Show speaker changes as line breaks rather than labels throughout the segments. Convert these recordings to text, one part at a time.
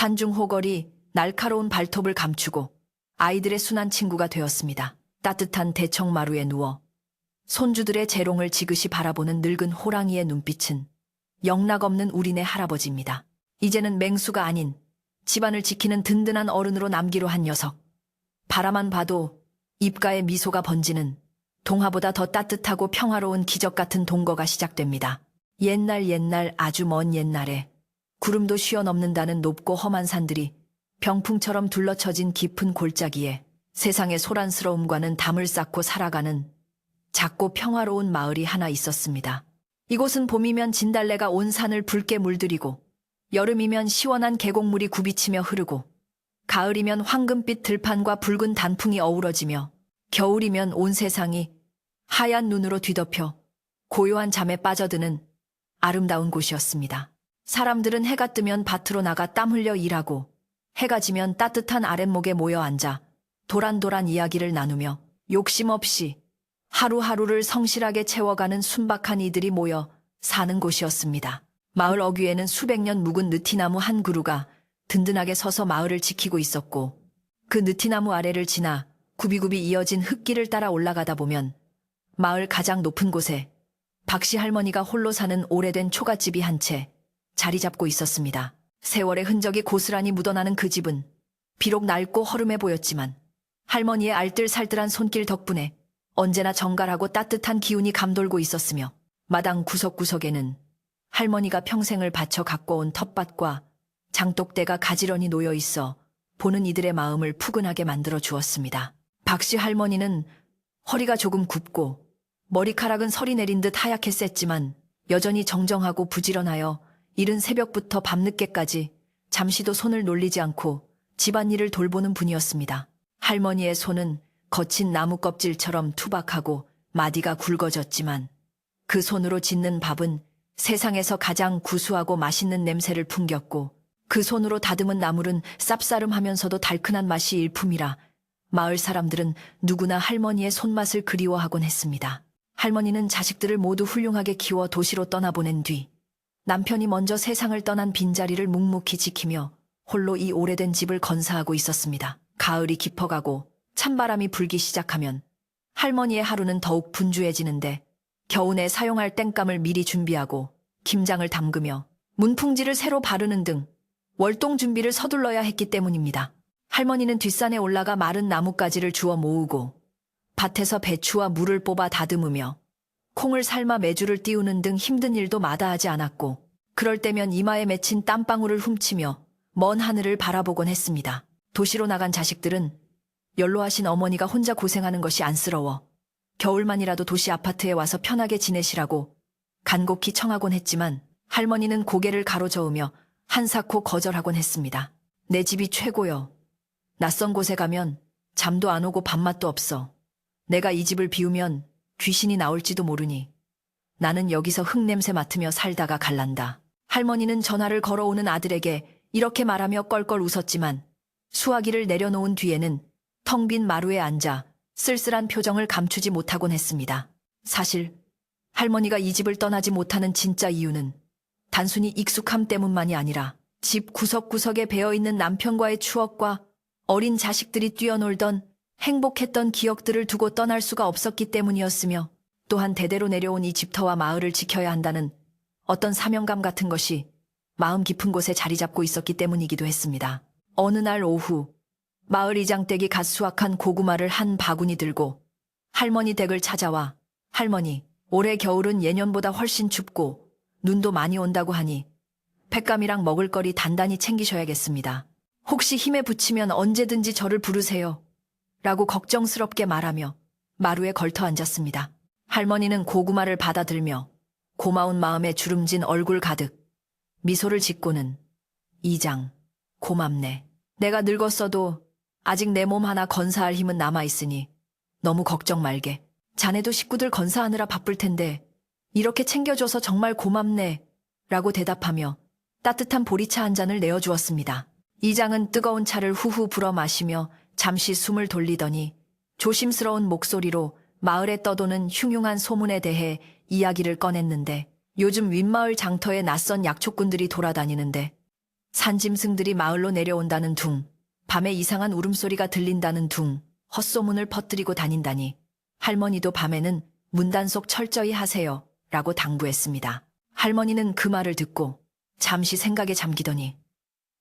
산중호걸이 날카로운 발톱을 감추고 아이들의 순한 친구가 되었습니다. 따뜻한 대청마루에 누워 손주들의 재롱을 지그시 바라보는 늙은 호랑이의 눈빛은 영락없는 우리네 할아버지입니다. 이제는 맹수가 아닌 집안을 지키는 든든한 어른으로 남기로 한 녀석. 바라만 봐도 입가에 미소가 번지는 동화보다 더 따뜻하고 평화로운 기적 같은 동거가 시작됩니다. 옛날 아주 먼 옛날에 구름도 쉬어 넘는다는 높고 험한 산들이 병풍처럼 둘러쳐진 깊은 골짜기에 세상의 소란스러움과는 담을 쌓고 살아가는 작고 평화로운 마을이 하나 있었습니다. 이곳은 봄이면 진달래가 온 산을 붉게 물들이고 여름이면 시원한 계곡물이 굽이치며 흐르고 가을이면 황금빛 들판과 붉은 단풍이 어우러지며 겨울이면 온 세상이 하얀 눈으로 뒤덮여 고요한 잠에 빠져드는 아름다운 곳이었습니다. 사람들은 해가 뜨면 밭으로 나가 땀 흘려 일하고 해가 지면 따뜻한 아랫목에 모여 앉아 도란도란 이야기를 나누며 욕심 없이 하루하루를 성실하게 채워가는 순박한 이들이 모여 사는 곳이었습니다. 마을 어귀에는 수백 년 묵은 느티나무 한 그루가 든든하게 서서 마을을 지키고 있었고 그 느티나무 아래를 지나 굽이굽이 이어진 흙길을 따라 올라가다 보면 마을 가장 높은 곳에 박씨 할머니가 홀로 사는 오래된 초가집이 한 채 자리 잡고 있었습니다. 세월의 흔적이 고스란히 묻어나는 그 집은 비록 낡고 허름해 보였지만 할머니의 알뜰살뜰한 손길 덕분에 언제나 정갈하고 따뜻한 기운이 감돌고 있었으며 마당 구석구석에는 할머니가 평생을 바쳐 갖고 온 텃밭과 장독대가 가지런히 놓여 있어 보는 이들의 마음을 푸근하게 만들어 주었습니다. 박씨 할머니는 허리가 조금 굽고 머리카락은 설이 내린 듯 하얗게 셌지만 여전히 정정하고 부지런하여 이른 새벽부터 밤늦게까지 잠시도 손을 놀리지 않고 집안일을 돌보는 분이었습니다. 할머니의 손은 거친 나무 껍질처럼 투박하고 마디가 굵어졌지만 그 손으로 짓는 밥은 세상에서 가장 구수하고 맛있는 냄새를 풍겼고 그 손으로 다듬은 나물은 쌉싸름하면서도 달큰한 맛이 일품이라 마을 사람들은 누구나 할머니의 손맛을 그리워하곤 했습니다. 할머니는 자식들을 모두 훌륭하게 키워 도시로 떠나보낸 뒤 남편이 먼저 세상을 떠난 빈자리를 묵묵히 지키며 홀로 이 오래된 집을 건사하고 있었습니다. 가을이 깊어가고 찬바람이 불기 시작하면 할머니의 하루는 더욱 분주해지는데 겨우내 사용할 땡감을 미리 준비하고 김장을 담그며 문풍지를 새로 바르는 등 월동 준비를 서둘러야 했기 때문입니다. 할머니는 뒷산에 올라가 마른 나뭇가지를 주워 모으고 밭에서 배추와 물을 뽑아 다듬으며 콩을 삶아 메주를 띄우는 등 힘든 일도 마다하지 않았고 그럴 때면 이마에 맺힌 땀방울을 훔치며 먼 하늘을 바라보곤 했습니다. 도시로 나간 자식들은 연로하신 어머니가 혼자 고생하는 것이 안쓰러워 겨울만이라도 도시 아파트에 와서 편하게 지내시라고 간곡히 청하곤 했지만 할머니는 고개를 가로저으며 한사코 거절하곤 했습니다. 내 집이 최고여. 낯선 곳에 가면 잠도 안 오고 밥맛도 없어. 내가 이 집을 비우면 귀신이 나올지도 모르니 나는 여기서 흙냄새 맡으며 살다가 갈란다. 할머니는 전화를 걸어오는 아들에게 이렇게 말하며 껄껄 웃었지만 수화기를 내려놓은 뒤에는 텅 빈 마루에 앉아 쓸쓸한 표정을 감추지 못하곤 했습니다. 사실 할머니가 이 집을 떠나지 못하는 진짜 이유는 단순히 익숙함 때문만이 아니라 집 구석구석에 배어있는 남편과의 추억과 어린 자식들이 뛰어놀던 행복했던 기억들을 두고 떠날 수가 없었기 때문이었으며 또한 대대로 내려온 이 집터와 마을을 지켜야 한다는 어떤 사명감 같은 것이 마음 깊은 곳에 자리 잡고 있었기 때문이기도 했습니다. 어느 날 오후 마을 이장댁이 갓 수확한 고구마를 한 바구니 들고 할머니 댁을 찾아와 할머니, 올해 겨울은 예년보다 훨씬 춥고 눈도 많이 온다고 하니 횟감이랑 먹을거리 단단히 챙기셔야겠습니다. 혹시 힘에 부치면 언제든지 저를 부르세요. 라고 걱정스럽게 말하며 마루에 걸터 앉았습니다. 할머니는 고구마를 받아들며 고마운 마음에 주름진 얼굴 가득 미소를 짓고는 이장, 고맙네. 내가 늙었어도 아직 내 몸 하나 건사할 힘은 남아있으니 너무 걱정 말게. 자네도 식구들 건사하느라 바쁠 텐데 이렇게 챙겨줘서 정말 고맙네. 라고 대답하며 따뜻한 보리차 한 잔을 내어주었습니다. 이장은 뜨거운 차를 후후 불어 마시며 잠시 숨을 돌리더니 조심스러운 목소리로 마을에 떠도는 흉흉한 소문에 대해 이야기를 꺼냈는데 요즘 윗마을 장터에 낯선 약초꾼들이 돌아다니는데 산짐승들이 마을로 내려온다는 둥, 밤에 이상한 울음소리가 들린다는 둥, 헛소문을 퍼뜨리고 다닌다니 할머니도 밤에는 문단속 철저히 하세요 라고 당부했습니다. 할머니는 그 말을 듣고 잠시 생각에 잠기더니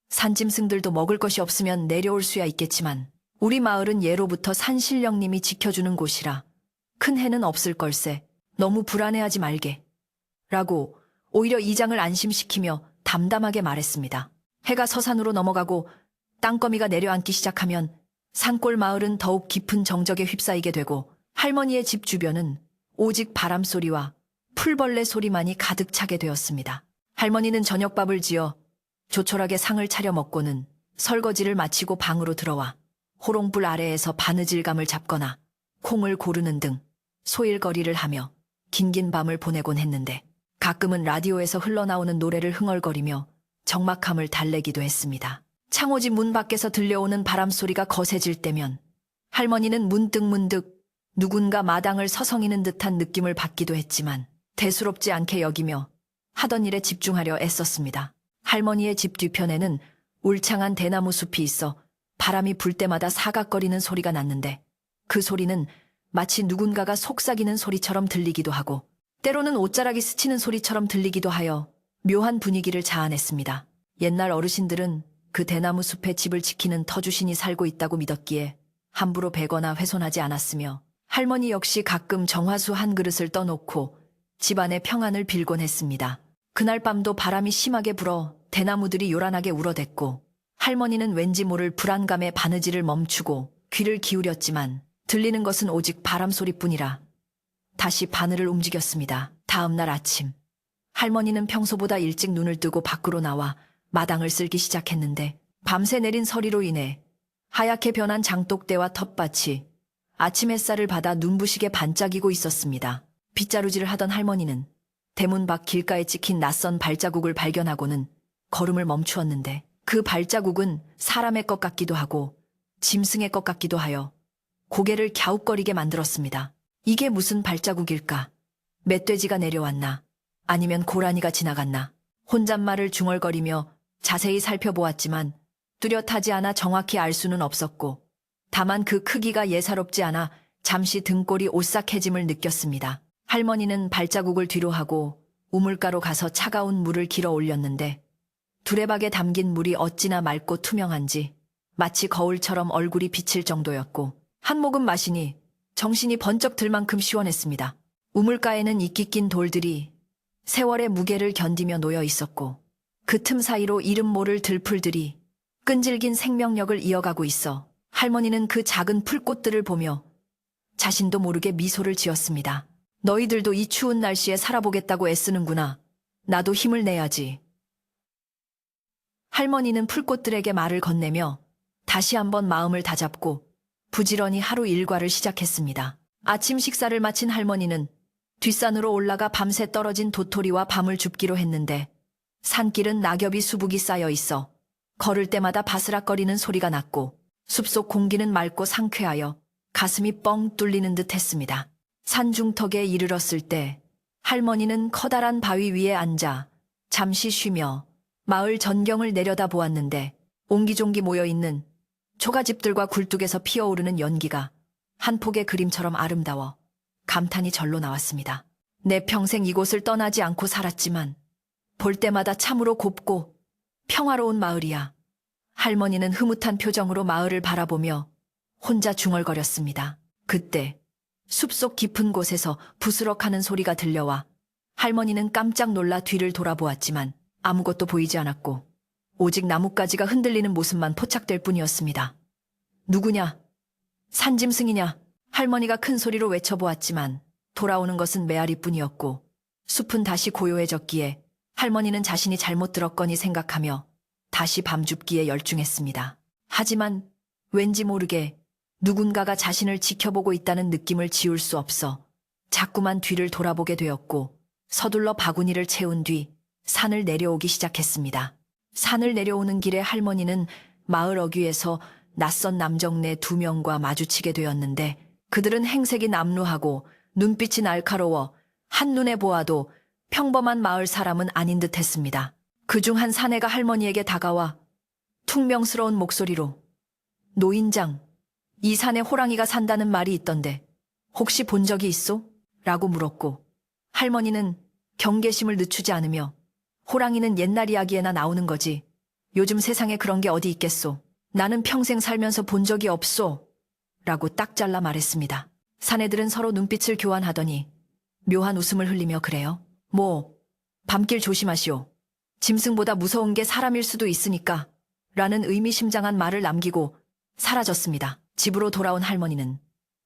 산짐승들도 먹을 것이 없으면 내려올 수야 있겠지만 우리 마을은 예로부터 산신령님이 지켜주는 곳이라 큰 해는 없을 걸세. 너무 불안해하지 말게. 라고 오히려 이장을 안심시키며 담담하게 말했습니다. 해가 서산으로 넘어가고 땅거미가 내려앉기 시작하면 산골 마을은 더욱 깊은 정적에 휩싸이게 되고 할머니의 집 주변은 오직 바람소리와 풀벌레 소리만이 가득 차게 되었습니다. 할머니는 저녁밥을 지어 조촐하게 상을 차려 먹고는 설거지를 마치고 방으로 들어와 호롱불 아래에서 바느질감을 잡거나 콩을 고르는 등 소일거리를 하며 긴긴 밤을 보내곤 했는데 가끔은 라디오에서 흘러나오는 노래를 흥얼거리며 적막함을 달래기도 했습니다. 창호지 문 밖에서 들려오는 바람소리가 거세질 때면 할머니는 문득문득 누군가 마당을 서성이는 듯한 느낌을 받기도 했지만 대수롭지 않게 여기며 하던 일에 집중하려 애썼습니다. 할머니의 집 뒤편에는 울창한 대나무 숲이 있어 바람이 불 때마다 사각거리는 소리가 났는데 그 소리는 마치 누군가가 속삭이는 소리처럼 들리기도 하고 때로는 옷자락이 스치는 소리처럼 들리기도 하여 묘한 분위기를 자아냈습니다. 옛날 어르신들은 그 대나무 숲에 집을 지키는 터주신이 살고 있다고 믿었기에 함부로 베거나 훼손하지 않았으며 할머니 역시 가끔 정화수 한 그릇을 떠놓고 집안의 평안을 빌곤 했습니다. 그날 밤도 바람이 심하게 불어 대나무들이 요란하게 울어댔고 할머니는 왠지 모를 불안감에 바느질을 멈추고 귀를 기울였지만 들리는 것은 오직 바람 소리뿐이라 다시 바늘을 움직였습니다. 다음 날 아침 할머니는 평소보다 일찍 눈을 뜨고 밖으로 나와 마당을 쓸기 시작했는데 밤새 내린 서리로 인해 하얗게 변한 장독대와 텃밭이 아침 햇살을 받아 눈부시게 반짝이고 있었습니다. 빗자루질을 하던 할머니는 대문 밖 길가에 찍힌 낯선 발자국을 발견하고는 걸음을 멈추었는데 그 발자국은 사람의 것 같기도 하고 짐승의 것 같기도 하여 고개를 갸웃거리게 만들었습니다. 이게 무슨 발자국일까? 멧돼지가 내려왔나? 아니면 고라니가 지나갔나? 혼잣말을 중얼거리며 자세히 살펴보았지만 뚜렷하지 않아 정확히 알 수는 없었고 다만 그 크기가 예사롭지 않아 잠시 등골이 오싹해짐을 느꼈습니다. 할머니는 발자국을 뒤로 하고 우물가로 가서 차가운 물을 길어 올렸는데 두레박에 담긴 물이 어찌나 맑고 투명한지 마치 거울처럼 얼굴이 비칠 정도였고 한 모금 마시니 정신이 번쩍 들 만큼 시원했습니다. 우물가에는 이끼 낀 돌들이 세월의 무게를 견디며 놓여 있었고 그 틈 사이로 이름 모를 들풀들이 끈질긴 생명력을 이어가고 있어 할머니는 그 작은 풀꽃들을 보며 자신도 모르게 미소를 지었습니다. 너희들도 이 추운 날씨에 살아보겠다고 애쓰는구나. 나도 힘을 내야지. 할머니는 풀꽃들에게 말을 건네며 다시 한번 마음을 다잡고 부지런히 하루 일과를 시작했습니다. 아침 식사를 마친 할머니는 뒷산으로 올라가 밤새 떨어진 도토리와 밤을 줍기로 했는데 산길은 낙엽이 수북이 쌓여 있어 걸을 때마다 바스락거리는 소리가 났고 숲속 공기는 맑고 상쾌하여 가슴이 뻥 뚫리는 듯 했습니다. 산 중턱에 이르렀을 때 할머니는 커다란 바위 위에 앉아 잠시 쉬며 마을 전경을 내려다 보았는데 옹기종기 모여있는 초가집들과 굴뚝에서 피어오르는 연기가 한 폭의 그림처럼 아름다워 감탄이 절로 나왔습니다. 내 평생 이곳을 떠나지 않고 살았지만 볼 때마다 참으로 곱고 평화로운 마을이야. 할머니는 흐뭇한 표정으로 마을을 바라보며 혼자 중얼거렸습니다. 그때 숲속 깊은 곳에서 부스럭하는 소리가 들려와 할머니는 깜짝 놀라 뒤를 돌아보았지만 아무것도 보이지 않았고 오직 나뭇가지가 흔들리는 모습만 포착될 뿐이었습니다. 누구냐? 산짐승이냐? 할머니가 큰 소리로 외쳐보았지만 돌아오는 것은 메아리뿐이었고 숲은 다시 고요해졌기에 할머니는 자신이 잘못 들었거니 생각하며 다시 밤줍기에 열중했습니다. 하지만 왠지 모르게 누군가가 자신을 지켜보고 있다는 느낌을 지울 수 없어 자꾸만 뒤를 돌아보게 되었고 서둘러 바구니를 채운 뒤 산을 내려오기 시작했습니다. 산을 내려오는 길에 할머니는 마을 어귀에서 낯선 남정네 2명과 마주치게 되었는데 그들은 행색이 남루하고 눈빛이 날카로워 한눈에 보아도 평범한 마을 사람은 아닌 듯 했습니다. 그중 한 사내가 할머니에게 다가와 퉁명스러운 목소리로 노인장, 이 산에 호랑이가 산다는 말이 있던데 혹시 본 적이 있소? 라고 물었고 할머니는 경계심을 늦추지 않으며 호랑이는 옛날 이야기에나 나오는 거지. 요즘 세상에 그런 게 어디 있겠소. 나는 평생 살면서 본 적이 없소. 라고 딱 잘라 말했습니다. 사내들은 서로 눈빛을 교환하더니 묘한 웃음을 흘리며 그래요. 뭐, 밤길 조심하시오. 짐승보다 무서운 게 사람일 수도 있으니까. 라는 의미심장한 말을 남기고 사라졌습니다. 집으로 돌아온 할머니는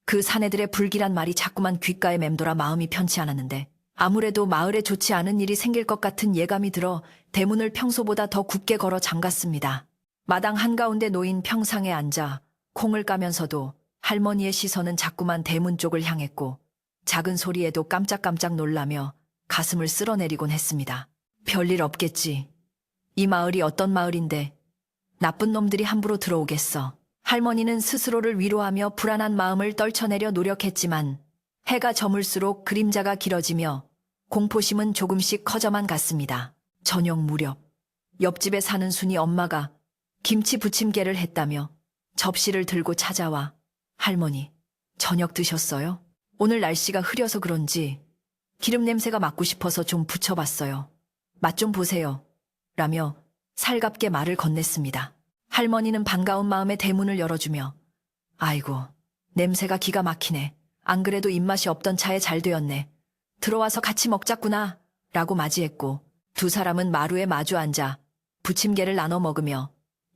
그 사내들의 불길한 말이 자꾸만 귓가에 맴돌아 마음이 편치 않았는데 아무래도 마을에 좋지 않은 일이 생길 것 같은 예감이 들어 대문을 평소보다 더 굳게 걸어 잠갔습니다. 마당 한가운데 놓인 평상에 앉아 콩을 까면서도 할머니의 시선은 자꾸만 대문 쪽을 향했고 작은 소리에도 깜짝깜짝 놀라며 가슴을 쓸어내리곤 했습니다. 별일 없겠지. 이 마을이 어떤 마을인데 나쁜 놈들이 함부로 들어오겠어. 할머니는 스스로를 위로하며 불안한 마음을 떨쳐내려 노력했지만 해가 저물수록 그림자가 길어지며 공포심은 조금씩 커져만 갔습니다. 저녁 무렵 옆집에 사는 순이 엄마가 김치 부침개를 했다며 접시를 들고 찾아와 할머니, 저녁 드셨어요? 오늘 날씨가 흐려서 그런지 기름 냄새가 맡고 싶어서 좀 부쳐봤어요. 맛 좀 보세요. 라며 살갑게 말을 건넸습니다. 할머니는 반가운 마음에 대문을 열어주며 아이고, 냄새가 기가 막히네. 안 그래도 입맛이 없던 차에 잘 되었네. 들어와서 같이 먹자꾸나. 라고 맞이했고 두 사람은 마루에 마주 앉아 부침개를 나눠 먹으며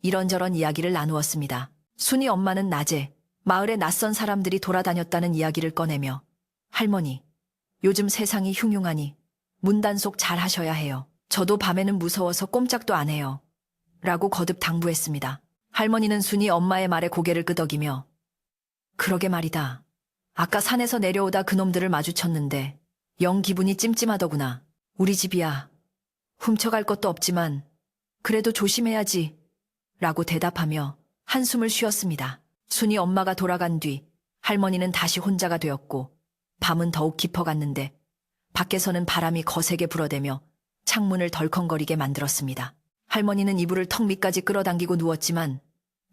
이런저런 이야기를 나누었습니다. 순이 엄마는 낮에 마을에 낯선 사람들이 돌아다녔다는 이야기를 꺼내며 할머니, 요즘 세상이 흉흉하니 문단속 잘 하셔야 해요. 저도 밤에는 무서워서 꼼짝도 안 해요. 라고 거듭 당부했습니다. 할머니는 순이 엄마의 말에 고개를 끄덕이며 그러게 말이다. 아까 산에서 내려오다 그놈들을 마주쳤는데 영 기분이 찜찜하더구나. 우리 집이야. 훔쳐갈 것도 없지만 그래도 조심해야지. 라고 대답하며 한숨을 쉬었습니다. 순이 엄마가 돌아간 뒤 할머니는 다시 혼자가 되었고 밤은 더욱 깊어갔는데 밖에서는 바람이 거세게 불어대며 창문을 덜컹거리게 만들었습니다. 할머니는 이불을 턱 밑까지 끌어당기고 누웠지만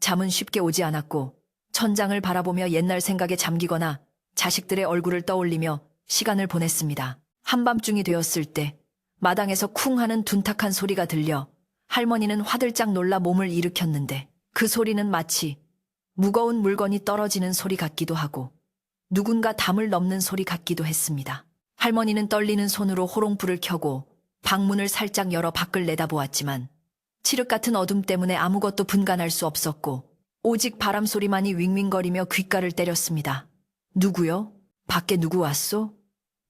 잠은 쉽게 오지 않았고 천장을 바라보며 옛날 생각에 잠기거나 자식들의 얼굴을 떠올리며 시간을 보냈습니다. 한밤중이 되었을 때 마당에서 쿵 하는 둔탁한 소리가 들려 할머니는 화들짝 놀라 몸을 일으켰는데 그 소리는 마치 무거운 물건이 떨어지는 소리 같기도 하고 누군가 담을 넘는 소리 같기도 했습니다. 할머니는 떨리는 손으로 호롱불을 켜고 방문을 살짝 열어 밖을 내다보았지만 칠흑 같은 어둠 때문에 아무것도 분간할 수 없었고 오직 바람소리만이 윙윙거리며 귓가를 때렸습니다. 누구요? 밖에 누구 왔소?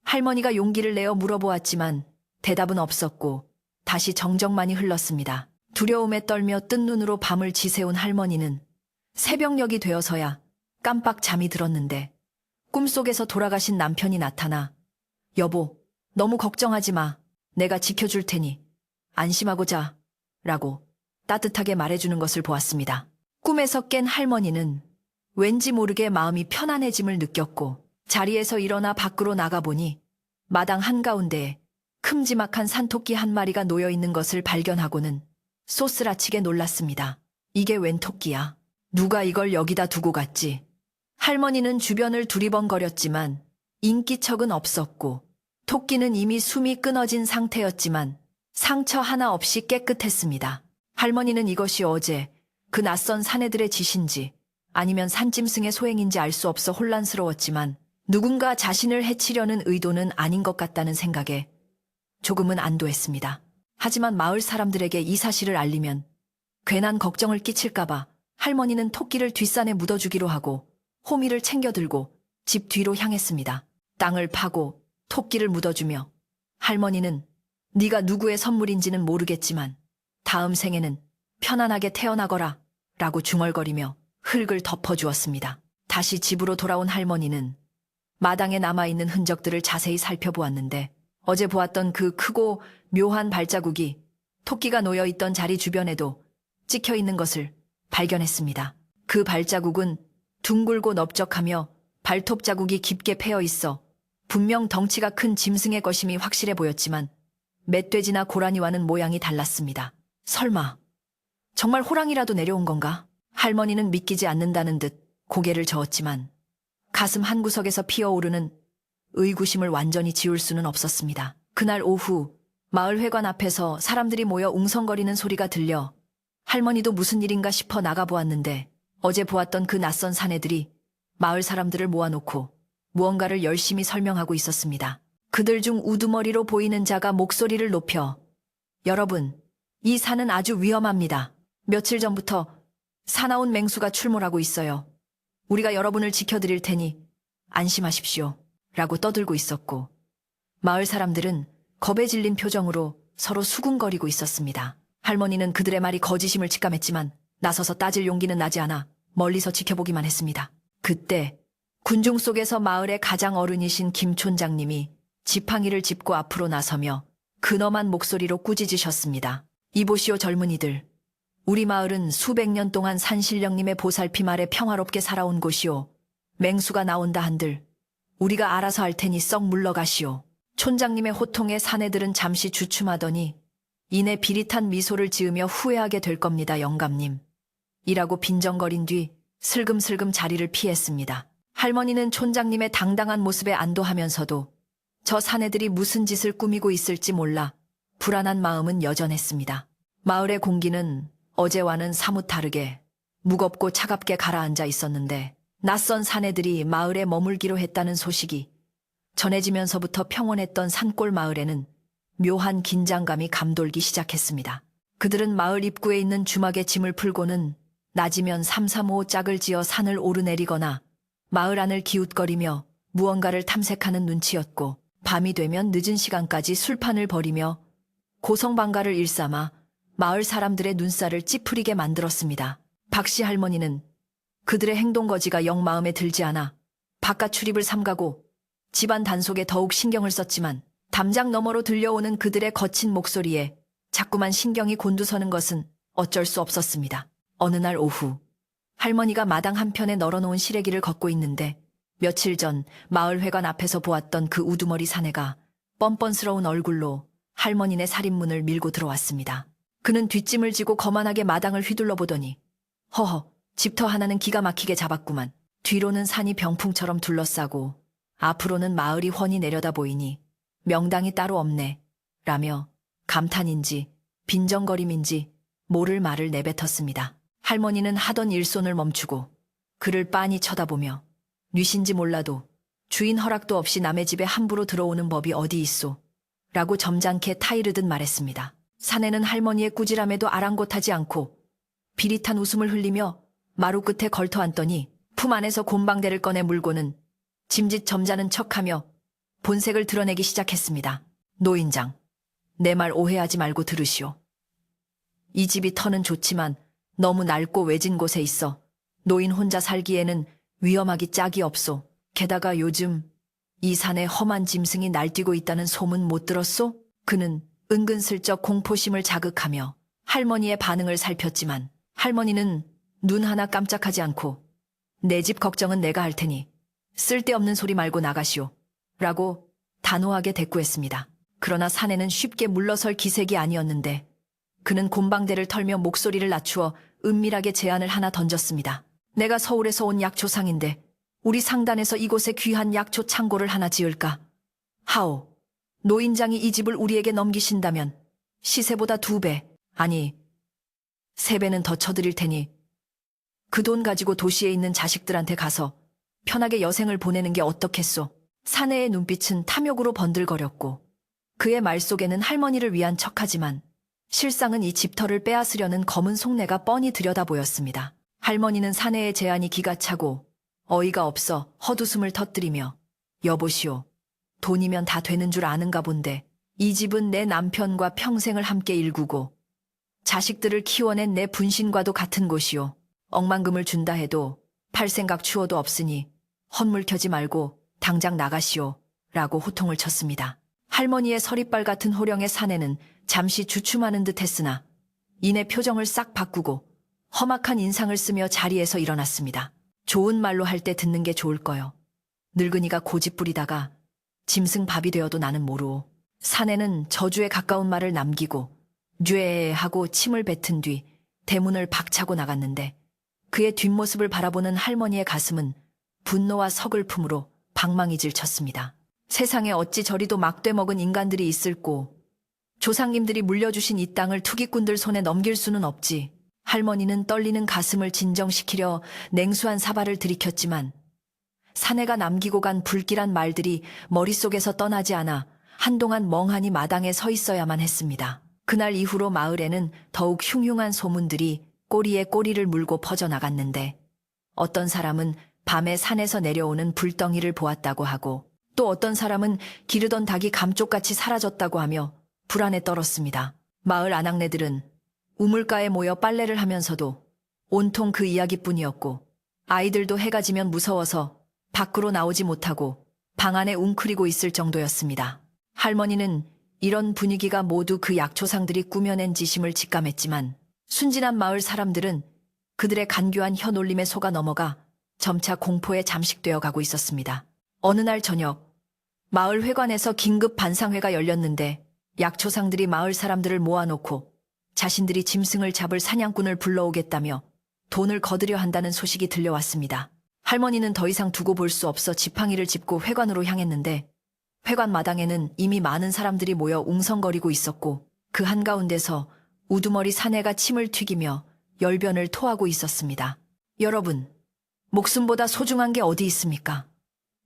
할머니가 용기를 내어 물어보았지만 대답은 없었고 다시 정적만이 흘렀습니다. 두려움에 떨며 뜬 눈으로 밤을 지새운 할머니는 새벽녘이 되어서야 깜빡 잠이 들었는데 꿈속에서 돌아가신 남편이 나타나 여보, 너무 걱정하지 마. 내가 지켜줄 테니 안심하고 자. 라고 따뜻하게 말해주는 것을 보았습니다. 꿈에서 깬 할머니는 왠지 모르게 마음이 편안해짐을 느꼈고 자리에서 일어나 밖으로 나가보니 마당 한가운데에 큼지막한 산토끼 한 마리가 놓여있는 것을 발견하고는 쏘스라치게 놀랐습니다. 이게 웬 토끼야? 누가 이걸 여기다 두고 갔지? 할머니는 주변을 두리번거렸지만 인기척은 없었고 토끼는 이미 숨이 끊어진 상태였지만 상처 하나 없이 깨끗했습니다. 할머니는 이것이 어제 그 낯선 사내들의 짓인지 아니면 산짐승의 소행인지 알 수 없어 혼란스러웠지만 누군가 자신을 해치려는 의도는 아닌 것 같다는 생각에 조금은 안도했습니다. 하지만 마을 사람들에게 이 사실을 알리면 괜한 걱정을 끼칠까봐 할머니는 토끼를 뒷산에 묻어주기로 하고 호미를 챙겨 들고 집 뒤로 향했습니다. 땅을 파고 토끼를 묻어주며 할머니는 네가 누구의 선물인지는 모르겠지만 다음 생에는 편안하게 태어나거라 라고 중얼거리며 흙을 덮어주었습니다. 다시 집으로 돌아온 할머니는 마당에 남아있는 흔적들을 자세히 살펴보았는데 어제 보았던 그 크고 묘한 발자국이 토끼가 놓여있던 자리 주변에도 찍혀있는 것을 발견했습니다. 그 발자국은 둥글고 넓적하며 발톱 자국이 깊게 패여 있어 분명 덩치가 큰 짐승의 것임이 확실해 보였지만 멧돼지나 고라니와는 모양이 달랐습니다. 설마 정말 호랑이라도 내려온 건가? 할머니는 믿기지 않는다는 듯 고개를 저었지만 가슴 한구석에서 피어오르는 의구심을 완전히 지울 수는 없었습니다. 그날 오후 마을회관 앞에서 사람들이 모여 웅성거리는 소리가 들려 할머니도 무슨 일인가 싶어 나가보았는데 어제 보았던 그 낯선 사내들이 마을 사람들을 모아놓고 무언가를 열심히 설명하고 있었습니다. 그들 중 우두머리로 보이는 자가 목소리를 높여 여러분, 이 산은 아주 위험합니다. 며칠 전부터 사나운 맹수가 출몰하고 있어요. 우리가 여러분을 지켜드릴 테니 안심하십시오. 라고 떠들고 있었고 마을 사람들은 겁에 질린 표정으로 서로 수군거리고 있었습니다. 할머니는 그들의 말이 거짓임을 직감했지만 나서서 따질 용기는 나지 않아 멀리서 지켜보기만 했습니다. 그때 군중 속에서 마을의 가장 어른이신 김 촌장님이 지팡이를 짚고 앞으로 나서며 근엄한 목소리로 꾸짖으셨습니다. 이보시오 젊은이들. 우리 마을은 수백 년 동안 산신령님의 보살핌 아래 평화롭게 살아온 곳이오. 맹수가 나온다 한들 우리가 알아서 할 테니 썩 물러가시오. 촌장님의 호통에 사내들은 잠시 주춤하더니 이내 비릿한 미소를 지으며 후회하게 될 겁니다, 영감님. 이라고 빈정거린 뒤 슬금슬금 자리를 피했습니다. 할머니는 촌장님의 당당한 모습에 안도하면서도 저 사내들이 무슨 짓을 꾸미고 있을지 몰라 불안한 마음은 여전했습니다. 마을의 공기는 어제와는 사뭇 다르게 무겁고 차갑게 가라앉아 있었는데 낯선 사내들이 마을에 머물기로 했다는 소식이 전해지면서부터 평온했던 산골 마을에는 묘한 긴장감이 감돌기 시작했습니다. 그들은 마을 입구에 있는 주막에 짐을 풀고는 낮이면 335 짝을 지어 산을 오르내리거나 마을 안을 기웃거리며 무언가를 탐색하는 눈치였고 밤이 되면 늦은 시간까지 술판을 벌이며 고성방가를 일삼아 마을 사람들의 눈살을 찌푸리게 만들었습니다. 박씨 할머니는 그들의 행동거지가 영 마음에 들지 않아 바깥 출입을 삼가고 집안 단속에 더욱 신경을 썼지만 담장 너머로 들려오는 그들의 거친 목소리에 자꾸만 신경이 곤두서는 것은 어쩔 수 없었습니다. 어느 날 오후 할머니가 마당 한편에 널어놓은 시래기를 걷고 있는데 며칠 전 마을 회관 앞에서 보았던 그 우두머리 사내가 뻔뻔스러운 얼굴로 할머니네 살인문을 밀고 들어왔습니다. 그는 뒷짐을 지고 거만하게 마당을 휘둘러 보더니 허허, 집터 하나는 기가 막히게 잡았구만. 뒤로는 산이 병풍처럼 둘러싸고 앞으로는 마을이 훤히 내려다 보이니 명당이 따로 없네. 라며 감탄인지 빈정거림인지 모를 말을 내뱉었습니다. 할머니는 하던 일손을 멈추고 그를 빤히 쳐다보며 뉘신지 몰라도 주인 허락도 없이 남의 집에 함부로 들어오는 법이 어디 있소? 라고 점잖게 타이르듯 말했습니다. 사내는 할머니의 꾸지람에도 아랑곳하지 않고 비릿한 웃음을 흘리며 마루 끝에 걸터 앉더니 품 안에서 곰방대를 꺼내 물고는 짐짓 점잖은 척하며 본색을 드러내기 시작했습니다. 노인장, 내 말 오해하지 말고 들으시오. 이 집이 터는 좋지만 너무 낡고 외진 곳에 있어 노인 혼자 살기에는 위험하기 짝이 없소. 게다가 요즘 이 산에 험한 짐승이 날뛰고 있다는 소문 못 들었소? 그는 은근슬쩍 공포심을 자극하며 할머니의 반응을 살폈지만 할머니는 눈 하나 깜짝하지 않고 내 집 걱정은 내가 할 테니 쓸데없는 소리 말고 나가시오. 라고 단호하게 대꾸했습니다. 그러나 사내는 쉽게 물러설 기색이 아니었는데 그는 곰방대를 털며 목소리를 낮추어 은밀하게 제안을 하나 던졌습니다. 내가 서울에서 온 약초상인데 우리 상단에서 이곳에 귀한 약초 창고를 하나 지을까? 하오, 노인장이 이 집을 우리에게 넘기신다면 시세보다 2배, 아니 3배는 더 쳐드릴 테니 그 돈 가지고 도시에 있는 자식들한테 가서 편하게 여생을 보내는 게 어떻겠소? 사내의 눈빛은 탐욕으로 번들거렸고 그의 말 속에는 할머니를 위한 척하지만 실상은 이 집터를 빼앗으려는 검은 속내가 뻔히 들여다 보였습니다. 할머니는 사내의 제안이 기가 차고 어이가 없어 헛웃음을 터뜨리며 여보시오, 돈이면 다 되는 줄 아는가 본데 이 집은 내 남편과 평생을 함께 일구고 자식들을 키워낸 내 분신과도 같은 곳이오. 억만금을 준다 해도 팔 생각 추워도 없으니 헛물 켜지 말고 당장 나가시오. 라고 호통을 쳤습니다. 할머니의 서리빨 같은 호령의 사내는 잠시 주춤하는 듯 했으나 이내 표정을 싹 바꾸고 험악한 인상을 쓰며 자리에서 일어났습니다. 좋은 말로 할 때 듣는 게 좋을 거요. 늙은이가 고집 부리다가 짐승 밥이 되어도 나는 모르오. 사내는 저주에 가까운 말을 남기고 뇌 하고 침을 뱉은 뒤 대문을 박차고 나갔는데 그의 뒷모습을 바라보는 할머니의 가슴은 분노와 서글픔으로 방망이질 쳤습니다. 세상에 어찌 저리도 막돼 먹은 인간들이 있을꼬. 조상님들이 물려주신 이 땅을 투기꾼들 손에 넘길 수는 없지. 할머니는 떨리는 가슴을 진정시키려 냉수한 사발을 들이켰지만 사내가 남기고 간 불길한 말들이 머릿속에서 떠나지 않아 한동안 멍하니 마당에 서 있어야만 했습니다. 그날 이후로 마을에는 더욱 흉흉한 소문들이 꼬리에 꼬리를 물고 퍼져나갔는데 어떤 사람은 밤에 산에서 내려오는 불덩이를 보았다고 하고 또 어떤 사람은 기르던 닭이 감쪽같이 사라졌다고 하며 불안에 떨었습니다. 마을 아낙네들은 우물가에 모여 빨래를 하면서도 온통 그 이야기뿐이었고 아이들도 해가 지면 무서워서 밖으로 나오지 못하고 방 안에 웅크리고 있을 정도였습니다. 할머니는 이런 분위기가 모두 그 약초상들이 꾸며낸 짓임을 직감했지만 순진한 마을 사람들은 그들의 간교한 혀놀림에 속아 넘어가 점차 공포에 잠식되어 가고 있었습니다. 어느 날 저녁 마을 회관에서 긴급 반상회가 열렸는데 약초상들이 마을 사람들을 모아놓고 자신들이 짐승을 잡을 사냥꾼을 불러오겠다며 돈을 거두려 한다는 소식이 들려왔습니다. 할머니는 더 이상 두고 볼 수 없어 지팡이를 짚고 회관으로 향했는데 회관 마당에는 이미 많은 사람들이 모여 웅성거리고 있었고 그 한가운데서 우두머리 사내가 침을 튀기며 열변을 토하고 있었습니다. 여러분, 목숨보다 소중한 게 어디 있습니까?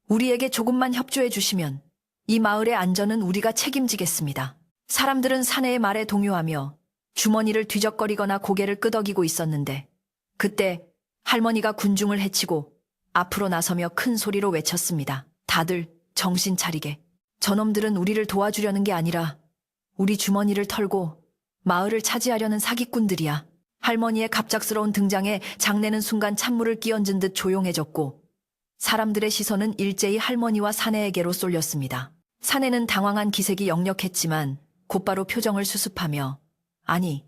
우리에게 조금만 협조해 주시면 이 마을의 안전은 우리가 책임지겠습니다. 사람들은 사내의 말에 동요하며 주머니를 뒤적거리거나 고개를 끄덕이고 있었는데 그때 할머니가 군중을 해치고 앞으로 나서며 큰 소리로 외쳤습니다. 다들 정신 차리게. 저놈들은 우리를 도와주려는 게 아니라 우리 주머니를 털고 마을을 차지하려는 사기꾼들이야. 할머니의 갑작스러운 등장에 장내는 순간 찬물을 끼얹은 듯 조용해졌고 사람들의 시선은 일제히 할머니와 사내에게로 쏠렸습니다. 사내는 당황한 기색이 역력했지만 곧바로 표정을 수습하며 아니,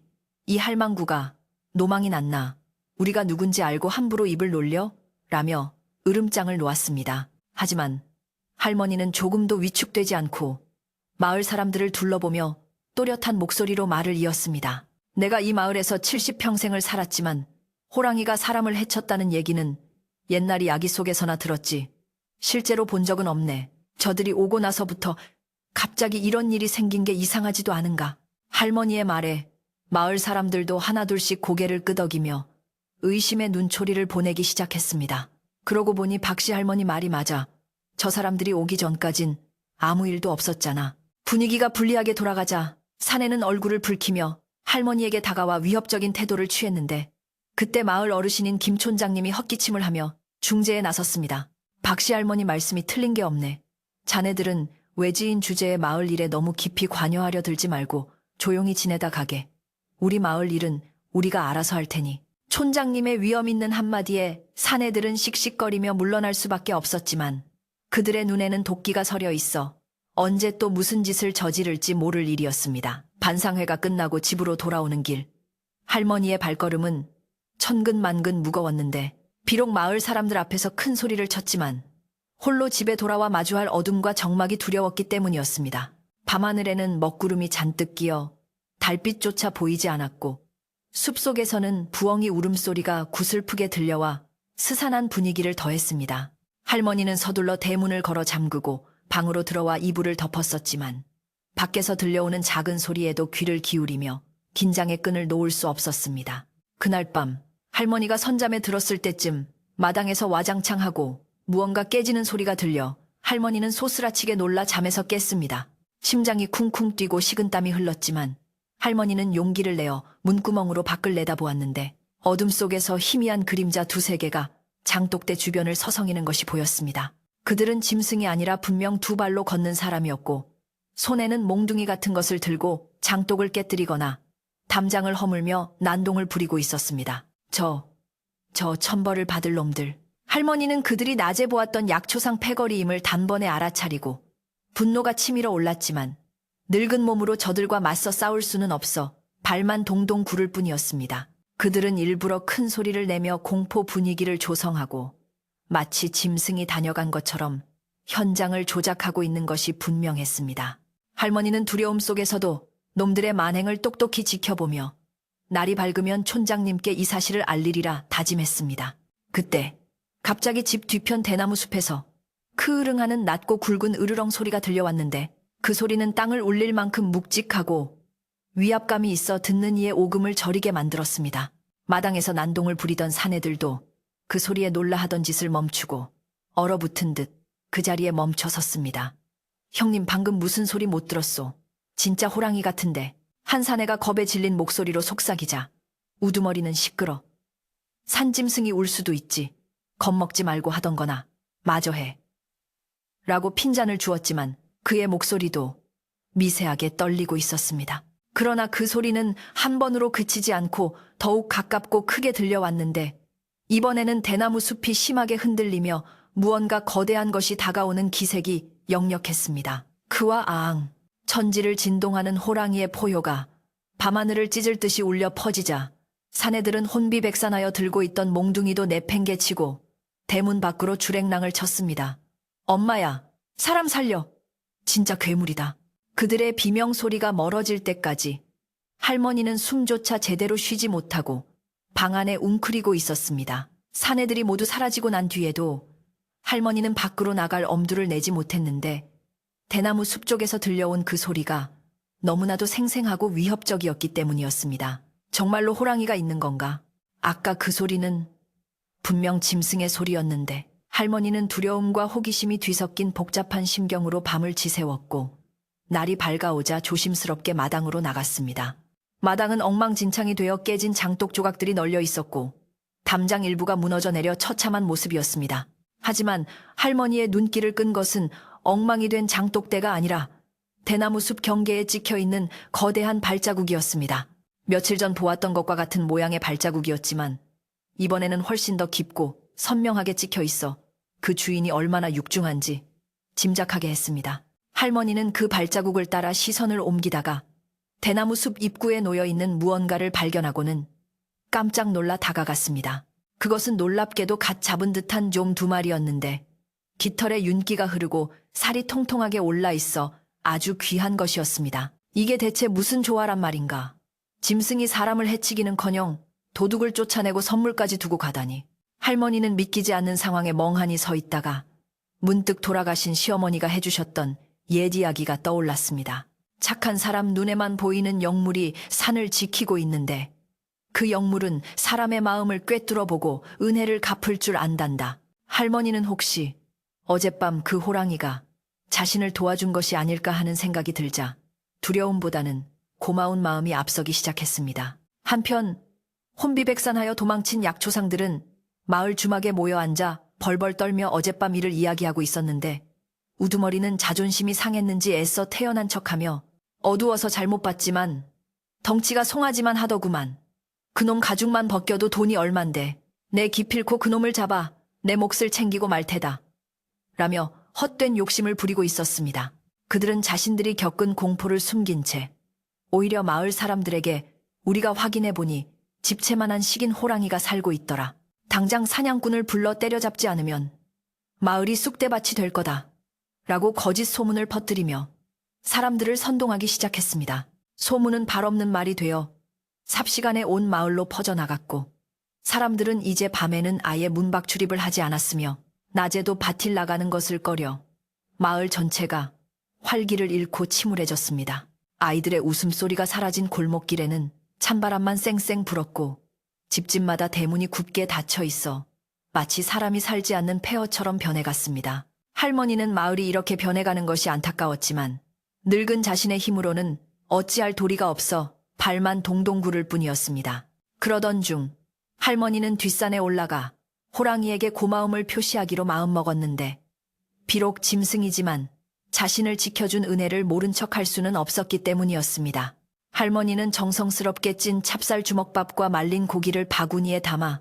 이 할망구가 노망이 났나? 우리가 누군지 알고 함부로 입을 놀려? 라며 으름장을 놓았습니다. 하지만 할머니는 조금도 위축되지 않고 마을 사람들을 둘러보며 또렷한 목소리로 말을 이었습니다. 내가 이 마을에서 70평생을 살았지만 호랑이가 사람을 해쳤다는 얘기는 옛날 이야기 속에서나 들었지. 실제로 본 적은 없네. 저들이 오고 나서부터 갑자기 이런 일이 생긴 게 이상하지도 않은가. 할머니의 말에 마을 사람들도 하나둘씩 고개를 끄덕이며 의심의 눈초리를 보내기 시작했습니다. 그러고 보니 박씨 할머니 말이 맞아. 저 사람들이 오기 전까진 아무 일도 없었잖아. 분위기가 불리하게 돌아가자 사내는 얼굴을 붉히며 할머니에게 다가와 위협적인 태도를 취했는데 그때 마을 어르신인 김 촌장님이 헛기침을 하며 중재에 나섰습니다. 박씨 할머니 말씀이 틀린 게 없네. 자네들은 외지인 주제의 마을 일에 너무 깊이 관여하려 들지 말고 조용히 지내다 가게. 우리 마을 일은 우리가 알아서 할 테니. 촌장님의 위험 있는 한마디에 사내들은 씩씩거리며 물러날 수밖에 없었지만 그들의 눈에는 도끼가 서려 있어 언제 또 무슨 짓을 저지를지 모를 일이었습니다. 반상회가 끝나고 집으로 돌아오는 길 할머니의 발걸음은 천근만근 무거웠는데 비록 마을 사람들 앞에서 큰 소리를 쳤지만 홀로 집에 돌아와 마주할 어둠과 적막이 두려웠기 때문이었습니다. 밤하늘에는 먹구름이 잔뜩 끼어 달빛조차 보이지 않았고 숲속에서는 부엉이 울음소리가 구슬프게 들려와 스산한 분위기를 더했습니다. 할머니는 서둘러 대문을 걸어 잠그고 방으로 들어와 이불을 덮었었지만 밖에서 들려오는 작은 소리에도 귀를 기울이며 긴장의 끈을 놓을 수 없었습니다. 그날 밤 할머니가 선잠에 들었을 때쯤 마당에서 와장창하고 무언가 깨지는 소리가 들려 할머니는 소스라치게 놀라 잠에서 깼습니다. 심장이 쿵쿵 뛰고 식은땀이 흘렀지만 할머니는 용기를 내어 문구멍으로 밖을 내다보았는데 어둠 속에서 희미한 그림자 두세 개가 장독대 주변을 서성이는 것이 보였습니다. 그들은 짐승이 아니라 분명 두 발로 걷는 사람이었고 손에는 몽둥이 같은 것을 들고 장독을 깨뜨리거나 담장을 허물며 난동을 부리고 있었습니다. 저 천벌을 받을 놈들. 할머니는 그들이 낮에 보았던 약초상 패거리임을 단번에 알아차리고 분노가 치밀어 올랐지만 늙은 몸으로 저들과 맞서 싸울 수는 없어 발만 동동 구를 뿐이었습니다. 그들은 일부러 큰 소리를 내며 공포 분위기를 조성하고 마치 짐승이 다녀간 것처럼 현장을 조작하고 있는 것이 분명했습니다. 할머니는 두려움 속에서도 놈들의 만행을 똑똑히 지켜보며 날이 밝으면 촌장님께 이 사실을 알리리라 다짐했습니다. 그때 갑자기 집 뒤편 대나무 숲에서 크으릉하는 낮고 굵은 으르렁 소리가 들려왔는데 그 소리는 땅을 울릴 만큼 묵직하고 위압감이 있어 듣는 이의 오금을 저리게 만들었습니다. 마당에서 난동을 부리던 사내들도 그 소리에 놀라하던 짓을 멈추고 얼어붙은 듯 그 자리에 멈춰 섰습니다. 형님 방금 무슨 소리 못 들었소? 진짜 호랑이 같은데. 한 사내가 겁에 질린 목소리로 속삭이자 우두머리는 시끄러. 산짐승이 울 수도 있지. 겁먹지 말고 하던 거나 마저 해. 라고 핀잔을 주었지만 그의 목소리도 미세하게 떨리고 있었습니다. 그러나 그 소리는 한 번으로 그치지 않고 더욱 가깝고 크게 들려왔는데 이번에는 대나무 숲이 심하게 흔들리며 무언가 거대한 것이 다가오는 기색이 역력했습니다. 그와 아앙, 천지를 진동하는 호랑이의 포효가 밤하늘을 찢을 듯이 울려 퍼지자 사내들은 혼비백산하여 들고 있던 몽둥이도 내팽개치고 대문 밖으로 주랭랑을 쳤습니다. 엄마야, 사람 살려. 진짜 괴물이다. 그들의 비명소리가 멀어질 때까지 할머니는 숨조차 제대로 쉬지 못하고 방 안에 웅크리고 있었습니다. 사내들이 모두 사라지고 난 뒤에도 할머니는 밖으로 나갈 엄두를 내지 못했는데 대나무 숲 쪽에서 들려온 그 소리가 너무나도 생생하고 위협적이었기 때문이었습니다. 정말로 호랑이가 있는 건가? 아까 그 소리는 분명 짐승의 소리였는데 할머니는 두려움과 호기심이 뒤섞인 복잡한 심경으로 밤을 지새웠고 날이 밝아오자 조심스럽게 마당으로 나갔습니다. 마당은 엉망진창이 되어 깨진 장독 조각들이 널려 있었고 담장 일부가 무너져 내려 처참한 모습이었습니다. 하지만 할머니의 눈길을 끈 것은 엉망이 된 장독대가 아니라 대나무 숲 경계에 찍혀있는 거대한 발자국이었습니다. 며칠 전 보았던 것과 같은 모양의 발자국이었지만 이번에는 훨씬 더 깊고 선명하게 찍혀 있어 그 주인이 얼마나 육중한지 짐작하게 했습니다. 할머니는 그 발자국을 따라 시선을 옮기다가 대나무 숲 입구에 놓여있는 무언가를 발견하고는 깜짝 놀라 다가갔습니다. 그것은 놀랍게도 갓 잡은 듯한 좀 두 마리였는데 깃털에 윤기가 흐르고 살이 통통하게 올라있어 아주 귀한 것이었습니다. 이게 대체 무슨 조화란 말인가? 짐승이 사람을 해치기는커녕 도둑을 쫓아내고 선물까지 두고 가다니. 할머니는 믿기지 않는 상황에 멍하니 서 있다가 문득 돌아가신 시어머니가 해주셨던 옛 이야기가 떠올랐습니다. 착한 사람 눈에만 보이는 영물이 산을 지키고 있는데 그 영물은 사람의 마음을 꿰뚫어보고 은혜를 갚을 줄 안단다. 할머니는 혹시 어젯밤 그 호랑이가 자신을 도와준 것이 아닐까 하는 생각이 들자 두려움보다는 고마운 마음이 앞서기 시작했습니다. 한편 혼비백산하여 도망친 약초상들은 마을 주막에 모여 앉아 벌벌 떨며 어젯밤 일을 이야기하고 있었는데 우두머리는 자존심이 상했는지 애써 태연한 척하며 어두워서 잘못 봤지만 덩치가 송아지만 하더구만. 그놈 가죽만 벗겨도 돈이 얼만데 내 기필코 그놈을 잡아 내 몫을 챙기고 말 테다. 라며 헛된 욕심을 부리고 있었습니다. 그들은 자신들이 겪은 공포를 숨긴 채 오히려 마을 사람들에게 우리가 확인해 보니 집채만한 식인 호랑이가 살고 있더라. 당장 사냥꾼을 불러 때려잡지 않으면 마을이 쑥대밭이 될 거다. 라고 거짓 소문을 퍼뜨리며 사람들을 선동하기 시작했습니다. 소문은 발없는 말이 되어 삽시간에 온 마을로 퍼져나갔고 사람들은 이제 밤에는 아예 문밖 출입을 하지 않았으며 낮에도 밭일 나가는 것을 꺼려 마을 전체가 활기를 잃고 침울해졌습니다. 아이들의 웃음소리가 사라진 골목길에는 찬바람만 쌩쌩 불었고 집집마다 대문이 굳게 닫혀 있어 마치 사람이 살지 않는 폐허처럼 변해갔습니다. 할머니는 마을이 이렇게 변해가는 것이 안타까웠지만 늙은 자신의 힘으로는 어찌할 도리가 없어 발만 동동 구를 뿐이었습니다. 그러던 중 할머니는 뒷산에 올라가 호랑이에게 고마움을 표시하기로 마음먹었는데 비록 짐승이지만 자신을 지켜준 은혜를 모른 척할 수는 없었기 때문이었습니다. 할머니는 정성스럽게 찐 찹쌀 주먹밥과 말린 고기를 바구니에 담아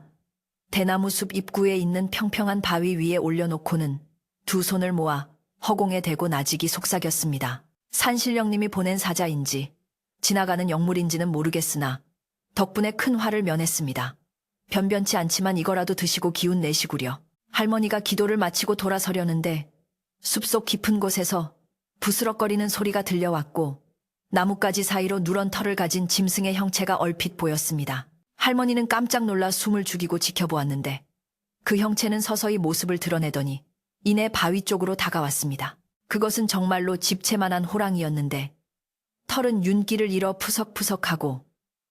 대나무 숲 입구에 있는 평평한 바위 위에 올려놓고는 두 손을 모아 허공에 대고 나직이 속삭였습니다. 산신령님이 보낸 사자인지 지나가는 영물인지는 모르겠으나 덕분에 큰 화를 면했습니다. 변변치 않지만 이거라도 드시고 기운 내시구려. 할머니가 기도를 마치고 돌아서려는데 숲속 깊은 곳에서 부스럭거리는 소리가 들려왔고 나뭇가지 사이로 누런 털을 가진 짐승의 형체가 얼핏 보였습니다. 할머니는 깜짝 놀라 숨을 죽이고 지켜보았는데 그 형체는 서서히 모습을 드러내더니 이내 바위 쪽으로 다가왔습니다. 그것은 정말로 집채만한 호랑이였는데 털은 윤기를 잃어 푸석푸석하고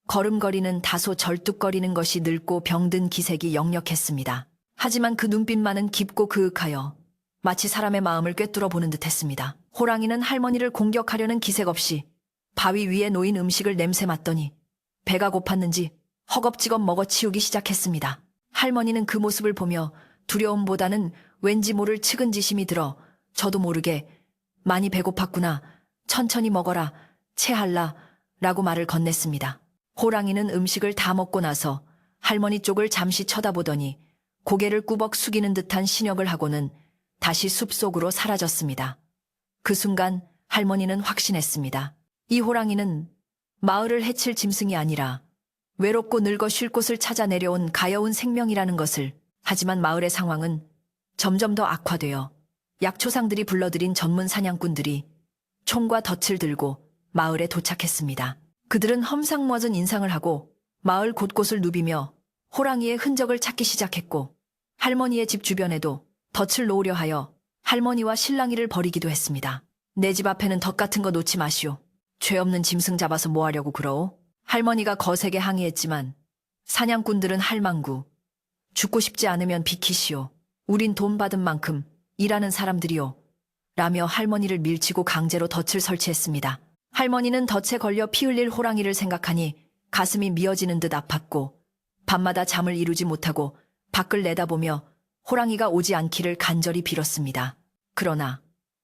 걸음걸이는 다소 절뚝거리는 것이 늙고 병든 기색이 역력했습니다. 하지만 그 눈빛만은 깊고 그윽하여 마치 사람의 마음을 꿰뚫어 보는 듯했습니다. 호랑이는 할머니를 공격하려는 기색 없이 바위 위에 놓인 음식을 냄새 맡더니 배가 고팠는지 허겁지겁 먹어치우기 시작했습니다. 할머니는 그 모습을 보며 두려움보다는 왠지 모를 측은지심이 들어 저도 모르게 많이 배고팠구나, 천천히 먹어라, 체할라 라고 말을 건넸습니다. 호랑이는 음식을 다 먹고 나서 할머니 쪽을 잠시 쳐다보더니 고개를 꾸벅 숙이는 듯한 신역을 하고는 다시 숲속으로 사라졌습니다. 그 순간 할머니는 확신했습니다. 이 호랑이는 마을을 해칠 짐승이 아니라 외롭고 늙어 쉴 곳을 찾아 내려온 가여운 생명이라는 것을. 하지만 마을의 상황은 점점 더 악화되어 약초상들이 불러들인 전문 사냥꾼들이 총과 덫을 들고 마을에 도착했습니다. 그들은 험상궂은 인상을 하고 마을 곳곳을 누비며 호랑이의 흔적을 찾기 시작했고 할머니의 집 주변에도 덫을 놓으려 하여 할머니와 실랑이를 벌이기도 했습니다. 내 집 앞에는 덫 같은 거 놓지 마시오. 죄 없는 짐승 잡아서 뭐 하려고 그러오? 할머니가 거세게 항의했지만 사냥꾼들은 할망구, 죽고 싶지 않으면 비키시오. 우린 돈 받은 만큼 일하는 사람들이오. 라며 할머니를 밀치고 강제로 덫을 설치했습니다. 할머니는 덫에 걸려 피 흘릴 호랑이를 생각하니 가슴이 미어지는 듯 아팠고 밤마다 잠을 이루지 못하고 밖을 내다보며 호랑이가 오지 않기를 간절히 빌었습니다. 그러나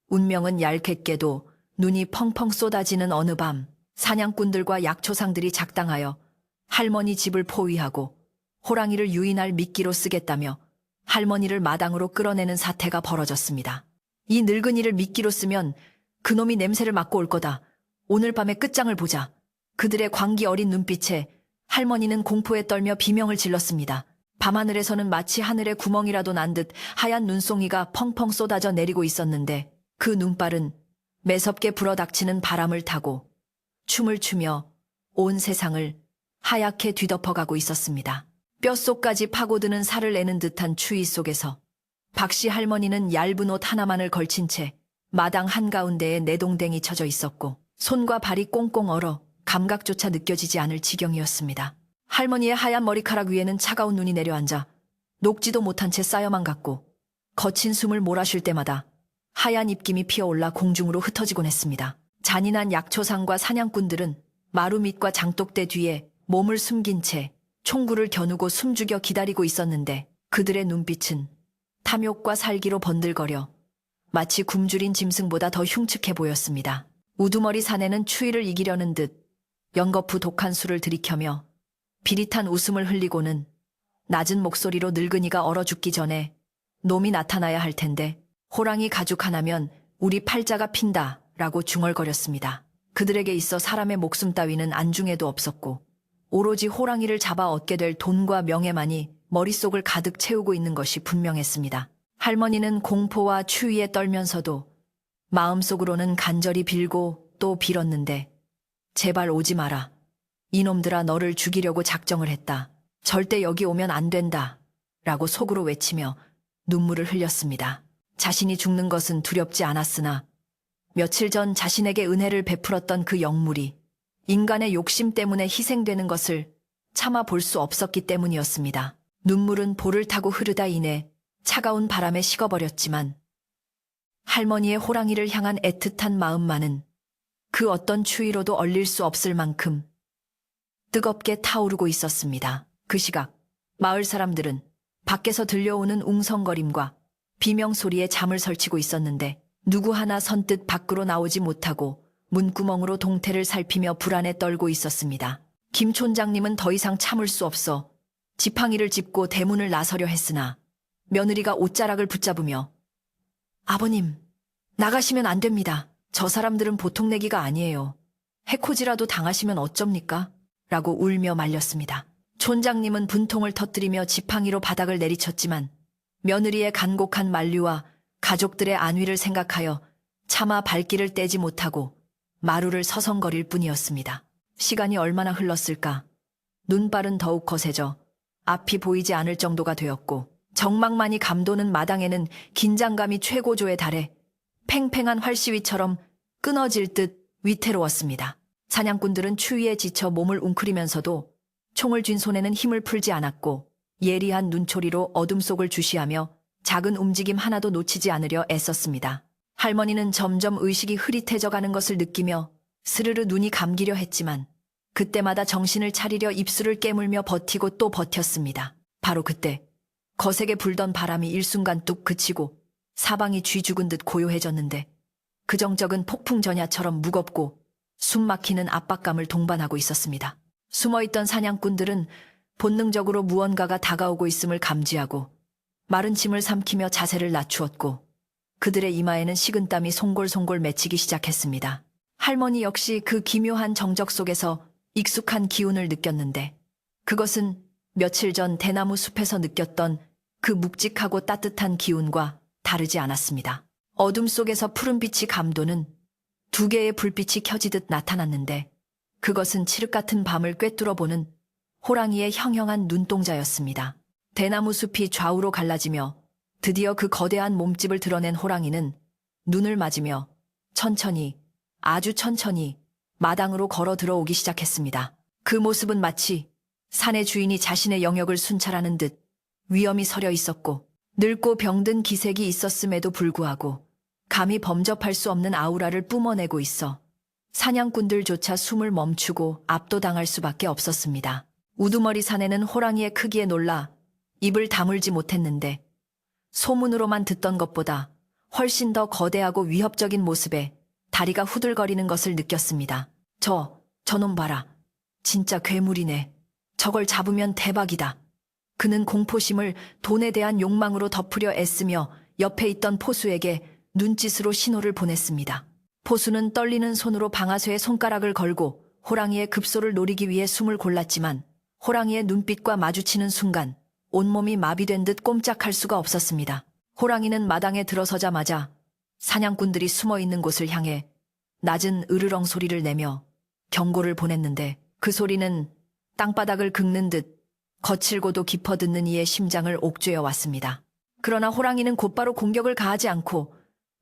운명은 얄궂게도 눈이 펑펑 쏟아지는 어느 밤 사냥꾼들과 약초상들이 작당하여 할머니 집을 포위하고 호랑이를 유인할 미끼로 쓰겠다며 할머니를 마당으로 끌어내는 사태가 벌어졌습니다. 이 늙은이를 미끼로 쓰면 그놈이 냄새를 맡고 올 거다. 오늘 밤에 끝장을 보자. 그들의 광기 어린 눈빛에 할머니는 공포에 떨며 비명을 질렀습니다. 밤하늘에서는 마치 하늘에 구멍이라도 난 듯 하얀 눈송이가 펑펑 쏟아져 내리고 있었는데 그 눈발은 매섭게 불어닥치는 바람을 타고 춤을 추며 온 세상을 하얗게 뒤덮어가고 있었습니다. 뼛속까지 파고드는 살을 내는 듯한 추위 속에서 박씨 할머니는 얇은 옷 하나만을 걸친 채 마당 한가운데에 내동댕이 쳐져 있었고 손과 발이 꽁꽁 얼어 감각조차 느껴지지 않을 지경이었습니다. 할머니의 하얀 머리카락 위에는 차가운 눈이 내려앉아 녹지도 못한 채 쌓여만 갔고 거친 숨을 몰아쉴 때마다 하얀 입김이 피어올라 공중으로 흩어지곤 했습니다. 잔인한 약초상과 사냥꾼들은 마루 밑과 장독대 뒤에 몸을 숨긴 채 총구를 겨누고 숨죽여 기다리고 있었는데 그들의 눈빛은 탐욕과 살기로 번들거려 마치 굶주린 짐승보다 더 흉측해 보였습니다. 우두머리 사내는 추위를 이기려는 듯 연거푸 독한 술을 들이켜며 비릿한 웃음을 흘리고는 낮은 목소리로 늙은이가 얼어 죽기 전에 놈이 나타나야 할 텐데 호랑이 가죽 하나면 우리 팔자가 핀다 라고 중얼거렸습니다. 그들에게 있어 사람의 목숨 따위는 안중에도 없었고 오로지 호랑이를 잡아 얻게 될 돈과 명예만이 머릿속을 가득 채우고 있는 것이 분명했습니다. 할머니는 공포와 추위에 떨면서도 마음속으로는 간절히 빌고 또 빌었는데 제발 오지 마라. 이놈들아 너를 죽이려고 작정을 했다. 절대 여기 오면 안 된다. 라고 속으로 외치며 눈물을 흘렸습니다. 자신이 죽는 것은 두렵지 않았으나 며칠 전 자신에게 은혜를 베풀었던 그 영물이 인간의 욕심 때문에 희생되는 것을 참아 볼 수 없었기 때문이었습니다. 눈물은 볼을 타고 흐르다 이내 차가운 바람에 식어버렸지만 할머니의 호랑이를 향한 애틋한 마음만은 그 어떤 추위로도 얼릴 수 없을 만큼 뜨겁게 타오르고 있었습니다. 그 시각 마을 사람들은 밖에서 들려오는 웅성거림과 비명소리에 잠을 설치고 있었는데 누구 하나 선뜻 밖으로 나오지 못하고 문구멍으로 동태를 살피며 불안에 떨고 있었습니다. 김 촌장님은 더 이상 참을 수 없어 지팡이를 짚고 대문을 나서려 했으나 며느리가 옷자락을 붙잡으며 아버님, 나가시면 안 됩니다. 저 사람들은 보통 내기가 아니에요. 해코지라도 당하시면 어쩝니까? 라고 울며 말렸습니다. 촌장님은 분통을 터뜨리며 지팡이로 바닥을 내리쳤지만 며느리의 간곡한 만류와 가족들의 안위를 생각하여 차마 발길을 떼지 못하고 마루를 서성거릴 뿐이었습니다. 시간이 얼마나 흘렀을까? 눈발은 더욱 거세져 앞이 보이지 않을 정도가 되었고 정막만이 감도는 마당에는 긴장감이 최고조에 달해 팽팽한 활시위처럼 끊어질 듯 위태로웠습니다. 사냥꾼들은 추위에 지쳐 몸을 웅크리면서도 총을 쥔 손에는 힘을 풀지 않았고 예리한 눈초리로 어둠 속을 주시하며 작은 움직임 하나도 놓치지 않으려 애썼습니다. 할머니는 점점 의식이 흐릿해져 가는 것을 느끼며 스르르 눈이 감기려 했지만 그때마다 정신을 차리려 입술을 깨물며 버티고 또 버텼습니다. 바로 그때 거세게 불던 바람이 일순간 뚝 그치고 사방이 쥐 죽은 듯 고요해졌는데 그 정적은 폭풍 전야처럼 무겁고 숨막히는 압박감을 동반하고 있었습니다. 숨어있던 사냥꾼들은 본능적으로 무언가가 다가오고 있음을 감지하고 마른 침을 삼키며 자세를 낮추었고 그들의 이마에는 식은땀이 송골송골 맺히기 시작했습니다. 할머니 역시 그 기묘한 정적 속에서 익숙한 기운을 느꼈는데 그것은 며칠 전 대나무 숲에서 느꼈던 그 묵직하고 따뜻한 기운과 다르지 않았습니다. 어둠 속에서 푸른빛이 감도는 두 개의 불빛이 켜지듯 나타났는데 그것은 칠흑 같은 밤을 꿰뚫어보는 호랑이의 형형한 눈동자였습니다. 대나무 숲이 좌우로 갈라지며 드디어 그 거대한 몸집을 드러낸 호랑이는 눈을 맞으며 천천히, 아주 천천히 마당으로 걸어 들어오기 시작했습니다. 그 모습은 마치 산의 주인이 자신의 영역을 순찰하는 듯 위험이 서려 있었고 늙고 병든 기색이 있었음에도 불구하고 감히 범접할 수 없는 아우라를 뿜어내고 있어 사냥꾼들조차 숨을 멈추고 압도당할 수밖에 없었습니다. 우두머리 사내는 호랑이의 크기에 놀라 입을 다물지 못했는데 소문으로만 듣던 것보다 훨씬 더 거대하고 위협적인 모습에 다리가 후들거리는 것을 느꼈습니다. 저놈 봐라. 진짜 괴물이네. 저걸 잡으면 대박이다. 그는 공포심을 돈에 대한 욕망으로 덮으려 애쓰며 옆에 있던 포수에게 눈짓으로 신호를 보냈습니다. 포수는 떨리는 손으로 방아쇠에 손가락을 걸고 호랑이의 급소를 노리기 위해 숨을 골랐지만 호랑이의 눈빛과 마주치는 순간 온몸이 마비된 듯 꼼짝할 수가 없었습니다. 호랑이는 마당에 들어서자마자 사냥꾼들이 숨어있는 곳을 향해 낮은 으르렁 소리를 내며 경고를 보냈는데 그 소리는 땅바닥을 긁는 듯 거칠고도 깊어 듣는 이의 심장을 옥죄어 왔습니다. 그러나 호랑이는 곧바로 공격을 가하지 않고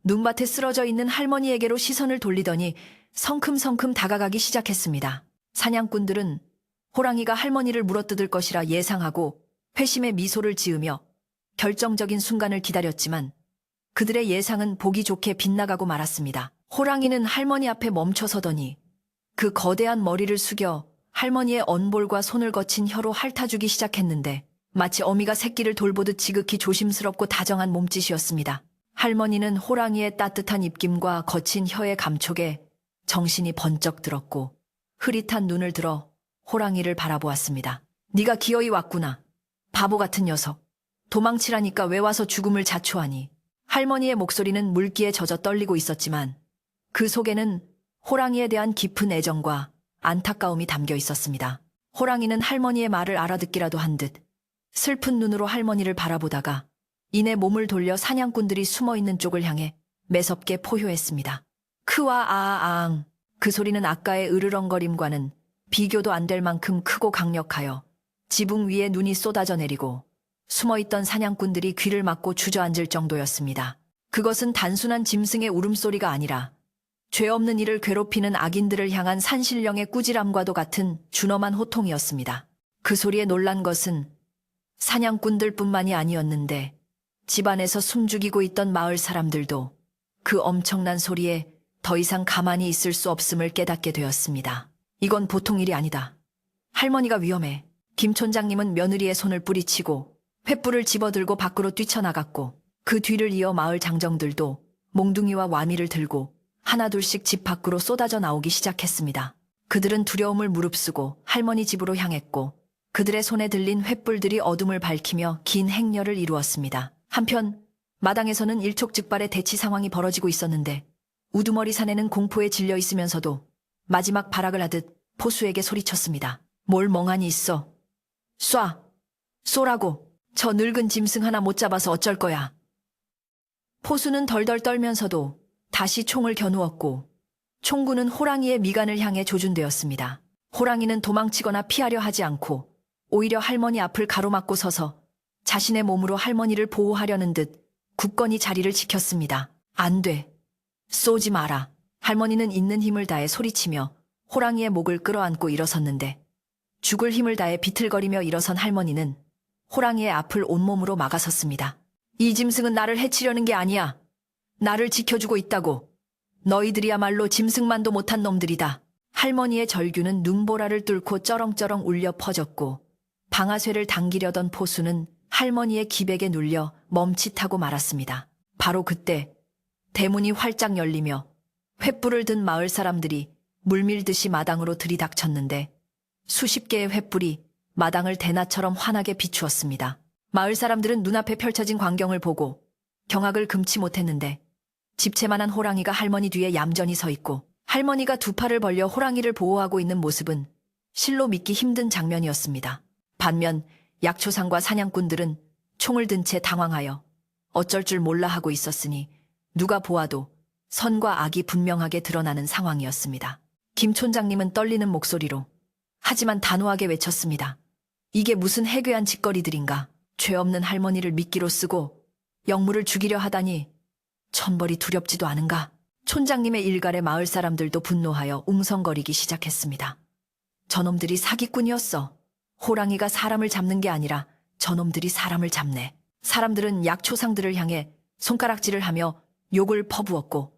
눈밭에 쓰러져 있는 할머니에게로 시선을 돌리더니 성큼성큼 다가가기 시작했습니다. 사냥꾼들은 호랑이가 할머니를 물어뜯을 것이라 예상하고 회심의 미소를 지으며 결정적인 순간을 기다렸지만 그들의 예상은 보기 좋게 빗나가고 말았습니다. 호랑이는 할머니 앞에 멈춰서더니 그 거대한 머리를 숙여 할머니의 언볼과 손을 거친 혀로 핥아주기 시작했는데 마치 어미가 새끼를 돌보듯 지극히 조심스럽고 다정한 몸짓이었습니다. 할머니는 호랑이의 따뜻한 입김과 거친 혀의 감촉에 정신이 번쩍 들었고 흐릿한 눈을 들어 호랑이를 바라보았습니다. 네가 기어이 왔구나. 바보 같은 녀석. 도망치라니까 왜 와서 죽음을 자초하니. 할머니의 목소리는 물기에 젖어 떨리고 있었지만 그 속에는 호랑이에 대한 깊은 애정과 안타까움이 담겨 있었습니다. 호랑이는 할머니의 말을 알아듣기라도 한 듯 슬픈 눈으로 할머니를 바라보다가 이내 몸을 돌려 사냥꾼들이 숨어있는 쪽을 향해 매섭게 포효했습니다. 크와 아아앙. 그 소리는 아까의 으르렁거림과는 비교도 안 될 만큼 크고 강력하여 지붕 위에 눈이 쏟아져 내리고 숨어있던 사냥꾼들이 귀를 막고 주저앉을 정도였습니다. 그것은 단순한 짐승의 울음소리가 아니라 죄 없는 이를 괴롭히는 악인들을 향한 산신령의 꾸지람과도 같은 준엄한 호통이었습니다. 그 소리에 놀란 것은 사냥꾼들뿐만이 아니었는데 집안에서 숨죽이고 있던 마을 사람들도 그 엄청난 소리에 더 이상 가만히 있을 수 없음을 깨닫게 되었습니다. 이건 보통 일이 아니다. 할머니가 위험해. 김 촌장님은 며느리의 손을 뿌리치고 횃불을 집어들고 밖으로 뛰쳐나갔고 그 뒤를 이어 마을 장정들도 몽둥이와 와미를 들고 하나둘씩 집 밖으로 쏟아져 나오기 시작했습니다. 그들은 두려움을 무릅쓰고 할머니 집으로 향했고 그들의 손에 들린 횃불들이 어둠을 밝히며 긴 행렬을 이루었습니다. 한편 마당에서는 일촉즉발의 대치 상황이 벌어지고 있었는데 우두머리 사내는 공포에 질려 있으면서도 마지막 발악을 하듯 포수에게 소리쳤습니다. 뭘 멍하니 있어. 쏘라고. 저 늙은 짐승 하나 못 잡아서 어쩔 거야. 포수는 덜덜 떨면서도 다시 총을 겨누었고 총구는 호랑이의 미간을 향해 조준되었습니다. 호랑이는 도망치거나 피하려 하지 않고 오히려 할머니 앞을 가로막고 서서 자신의 몸으로 할머니를 보호하려는 듯 굳건히 자리를 지켰습니다. 안 돼. 쏘지 마라. 할머니는 있는 힘을 다해 소리치며 호랑이의 목을 끌어안고 일어섰는데 죽을 힘을 다해 비틀거리며 일어선 할머니는 호랑이의 앞을 온몸으로 막아섰습니다. 이 짐승은 나를 해치려는 게 아니야. 나를 지켜주고 있다고. 너희들이야말로 짐승만도 못한 놈들이다. 할머니의 절규는 눈보라를 뚫고 쩌렁쩌렁 울려 퍼졌고 방아쇠를 당기려던 포수는 할머니의 기백에 눌려 멈칫하고 말았습니다. 바로 그때 대문이 활짝 열리며 횃불을 든 마을 사람들이 물밀듯이 마당으로 들이닥쳤는데 수십 개의 횃불이 마당을 대낮처럼 환하게 비추었습니다. 마을 사람들은 눈앞에 펼쳐진 광경을 보고 경악을 금치 못했는데 집채만한 호랑이가 할머니 뒤에 얌전히 서 있고 할머니가 두 팔을 벌려 호랑이를 보호하고 있는 모습은 실로 믿기 힘든 장면이었습니다. 반면 약초상과 사냥꾼들은 총을 든 채 당황하여 어쩔 줄 몰라 하고 있었으니 누가 보아도 선과 악이 분명하게 드러나는 상황이었습니다. 김 촌장님은 떨리는 목소리로 하지만 단호하게 외쳤습니다. 이게 무슨 해괴한 짓거리들인가. 죄 없는 할머니를 미끼로 쓰고 영무를 죽이려 하다니 천벌이 두렵지도 않은가. 촌장님의 일갈에 마을 사람들도 분노하여 웅성거리기 시작했습니다. 저놈들이 사기꾼이었어. 호랑이가 사람을 잡는 게 아니라 저놈들이 사람을 잡네. 사람들은 약초상들을 향해 손가락질을 하며 욕을 퍼부었고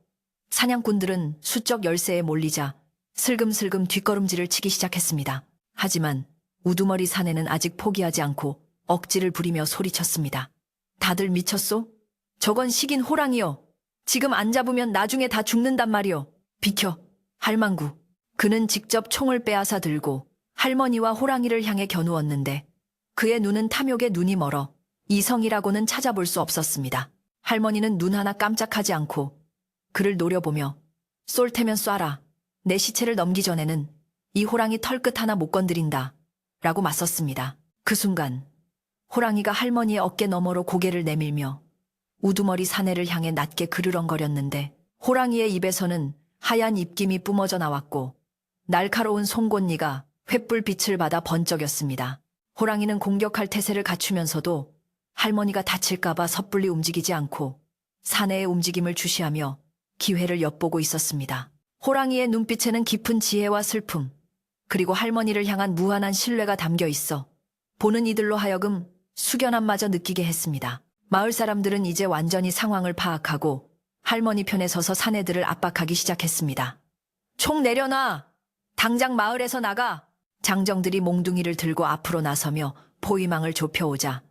사냥꾼들은 수적 열세에 몰리자 슬금슬금 뒷걸음질을 치기 시작했습니다. 하지만 우두머리 사내는 아직 포기하지 않고 억지를 부리며 소리쳤습니다. 다들 미쳤소? 저건 식인 호랑이요. 지금 안 잡으면 나중에 다 죽는단 말이오. 비켜, 할망구. 그는 직접 총을 빼앗아 들고 할머니와 호랑이를 향해 겨누었는데 그의 눈은 탐욕에 눈이 멀어 이성이라고는 찾아볼 수 없었습니다. 할머니는 눈 하나 깜짝하지 않고 그를 노려보며 쏠 테면 쏴라. 내 시체를 넘기 전에는 이 호랑이 털끝 하나 못 건드린다. 라고 맞섰습니다. 그 순간 호랑이가 할머니의 어깨 너머로 고개를 내밀며 우두머리 사내를 향해 낮게 그르렁거렸는데 호랑이의 입에서는 하얀 입김이 뿜어져 나왔고 날카로운 송곳니가 횃불 빛을 받아 번쩍였습니다. 호랑이는 공격할 태세를 갖추면서도 할머니가 다칠까봐 섣불리 움직이지 않고 사내의 움직임을 주시하며 기회를 엿보고 있었습니다. 호랑이의 눈빛에는 깊은 지혜와 슬픔, 그리고 할머니를 향한 무한한 신뢰가 담겨 있어 보는 이들로 하여금 숙연함마저 느끼게 했습니다. 마을 사람들은 이제 완전히 상황을 파악하고 할머니 편에 서서 사내들을 압박하기 시작했습니다. 총 내려놔! 당장 마을에서 나가! 장정들이 몽둥이를 들고 앞으로 나서며 포위망을 좁혀오자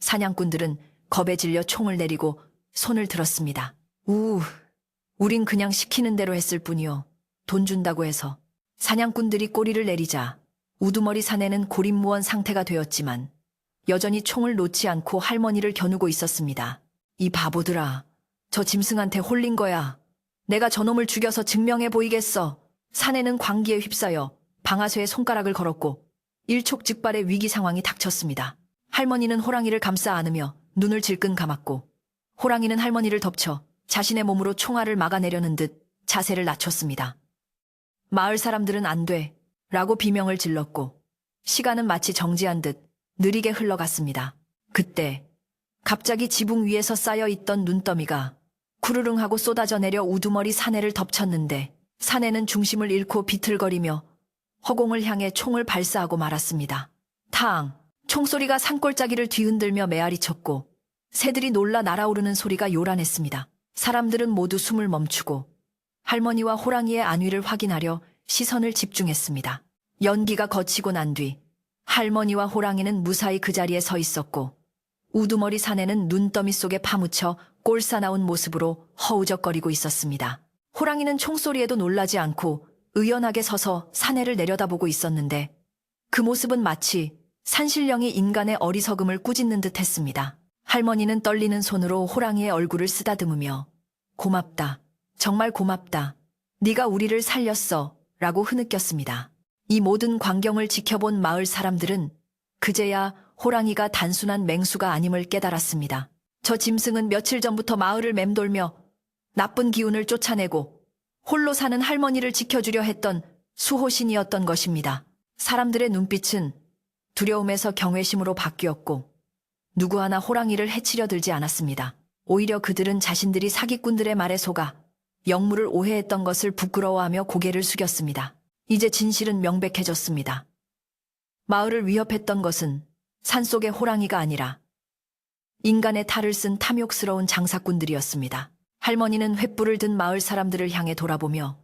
사냥꾼들은 겁에 질려 총을 내리고 손을 들었습니다. 우린 그냥 시키는 대로 했을 뿐이요. 돈 준다고 해서. 사냥꾼들이 꼬리를 내리자 우두머리 사내는 고립무원 상태가 되었지만 여전히 총을 놓지 않고 할머니를 겨누고 있었습니다. 이 바보들아, 저 짐승한테 홀린 거야. 내가 저놈을 죽여서 증명해 보이겠어. 사내는 광기에 휩싸여 방아쇠에 손가락을 걸었고 일촉즉발의 위기 상황이 닥쳤습니다. 할머니는 호랑이를 감싸 안으며 눈을 질끈 감았고 호랑이는 할머니를 덮쳐 자신의 몸으로 총알을 막아내려는 듯 자세를 낮췄습니다. 마을 사람들은 안 돼 라고 비명을 질렀고 시간은 마치 정지한 듯 느리게 흘러갔습니다. 그때 갑자기 지붕 위에서 쌓여있던 눈더미가 쿠르릉 하고 쏟아져 내려 우두머리 사내를 덮쳤는데 사내는 중심을 잃고 비틀거리며 허공을 향해 총을 발사하고 말았습니다. 탕! 총소리가 산골짜기를 뒤흔들며 메아리쳤고 새들이 놀라 날아오르는 소리가 요란했습니다. 사람들은 모두 숨을 멈추고 할머니와 호랑이의 안위를 확인하려 시선을 집중했습니다. 연기가 거치고 난 뒤 할머니와 호랑이는 무사히 그 자리에 서 있었고 우두머리 사내는 눈더미 속에 파묻혀 꼴사나운 모습으로 허우적거리고 있었습니다. 호랑이는 총소리에도 놀라지 않고 의연하게 서서 사내를 내려다보고 있었는데 그 모습은 마치 산신령이 인간의 어리석음을 꾸짖는 듯 했습니다. 할머니는 떨리는 손으로 호랑이의 얼굴을 쓰다듬으며 고맙다. 정말 고맙다. 네가 우리를 살렸어. 라고 흐느꼈습니다. 이 모든 광경을 지켜본 마을 사람들은 그제야 호랑이가 단순한 맹수가 아님을 깨달았습니다. 저 짐승은 며칠 전부터 마을을 맴돌며 나쁜 기운을 쫓아내고 홀로 사는 할머니를 지켜주려 했던 수호신이었던 것입니다. 사람들의 눈빛은 두려움에서 경외심으로 바뀌었고 누구 하나 호랑이를 해치려 들지 않았습니다. 오히려 그들은 자신들이 사기꾼들의 말에 속아 영무를 오해했던 것을 부끄러워하며 고개를 숙였습니다. 이제 진실은 명백해졌습니다. 마을을 위협했던 것은 산속의 호랑이가 아니라 인간의 탈을 쓴 탐욕스러운 장사꾼들이었습니다. 할머니는 횃불을 든 마을 사람들을 향해 돌아보며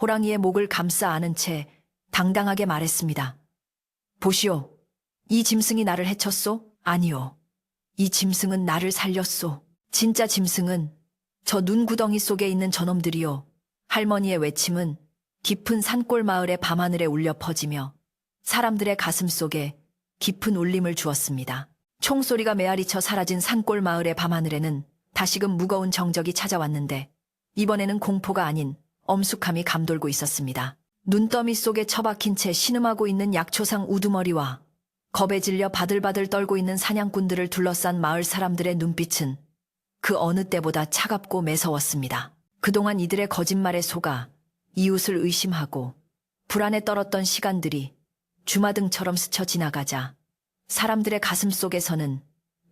호랑이의 목을 감싸 안은 채 당당하게 말했습니다. 보시오. 이 짐승이 나를 해쳤소? 아니요. 이 짐승은 나를 살렸소. 진짜 짐승은 저 눈구덩이 속에 있는 저놈들이요. 할머니의 외침은 깊은 산골 마을의 밤하늘에 울려 퍼지며 사람들의 가슴 속에 깊은 울림을 주었습니다. 총소리가 메아리쳐 사라진 산골 마을의 밤하늘에는 다시금 무거운 정적이 찾아왔는데 이번에는 공포가 아닌 엄숙함이 감돌고 있었습니다. 눈더미 속에 처박힌 채 신음하고 있는 약초상 우두머리와 겁에 질려 바들바들 떨고 있는 사냥꾼들을 둘러싼 마을 사람들의 눈빛은 그 어느 때보다 차갑고 매서웠습니다. 그동안 이들의 거짓말에 속아 이웃을 의심하고 불안에 떨었던 시간들이 주마등처럼 스쳐 지나가자 사람들의 가슴 속에서는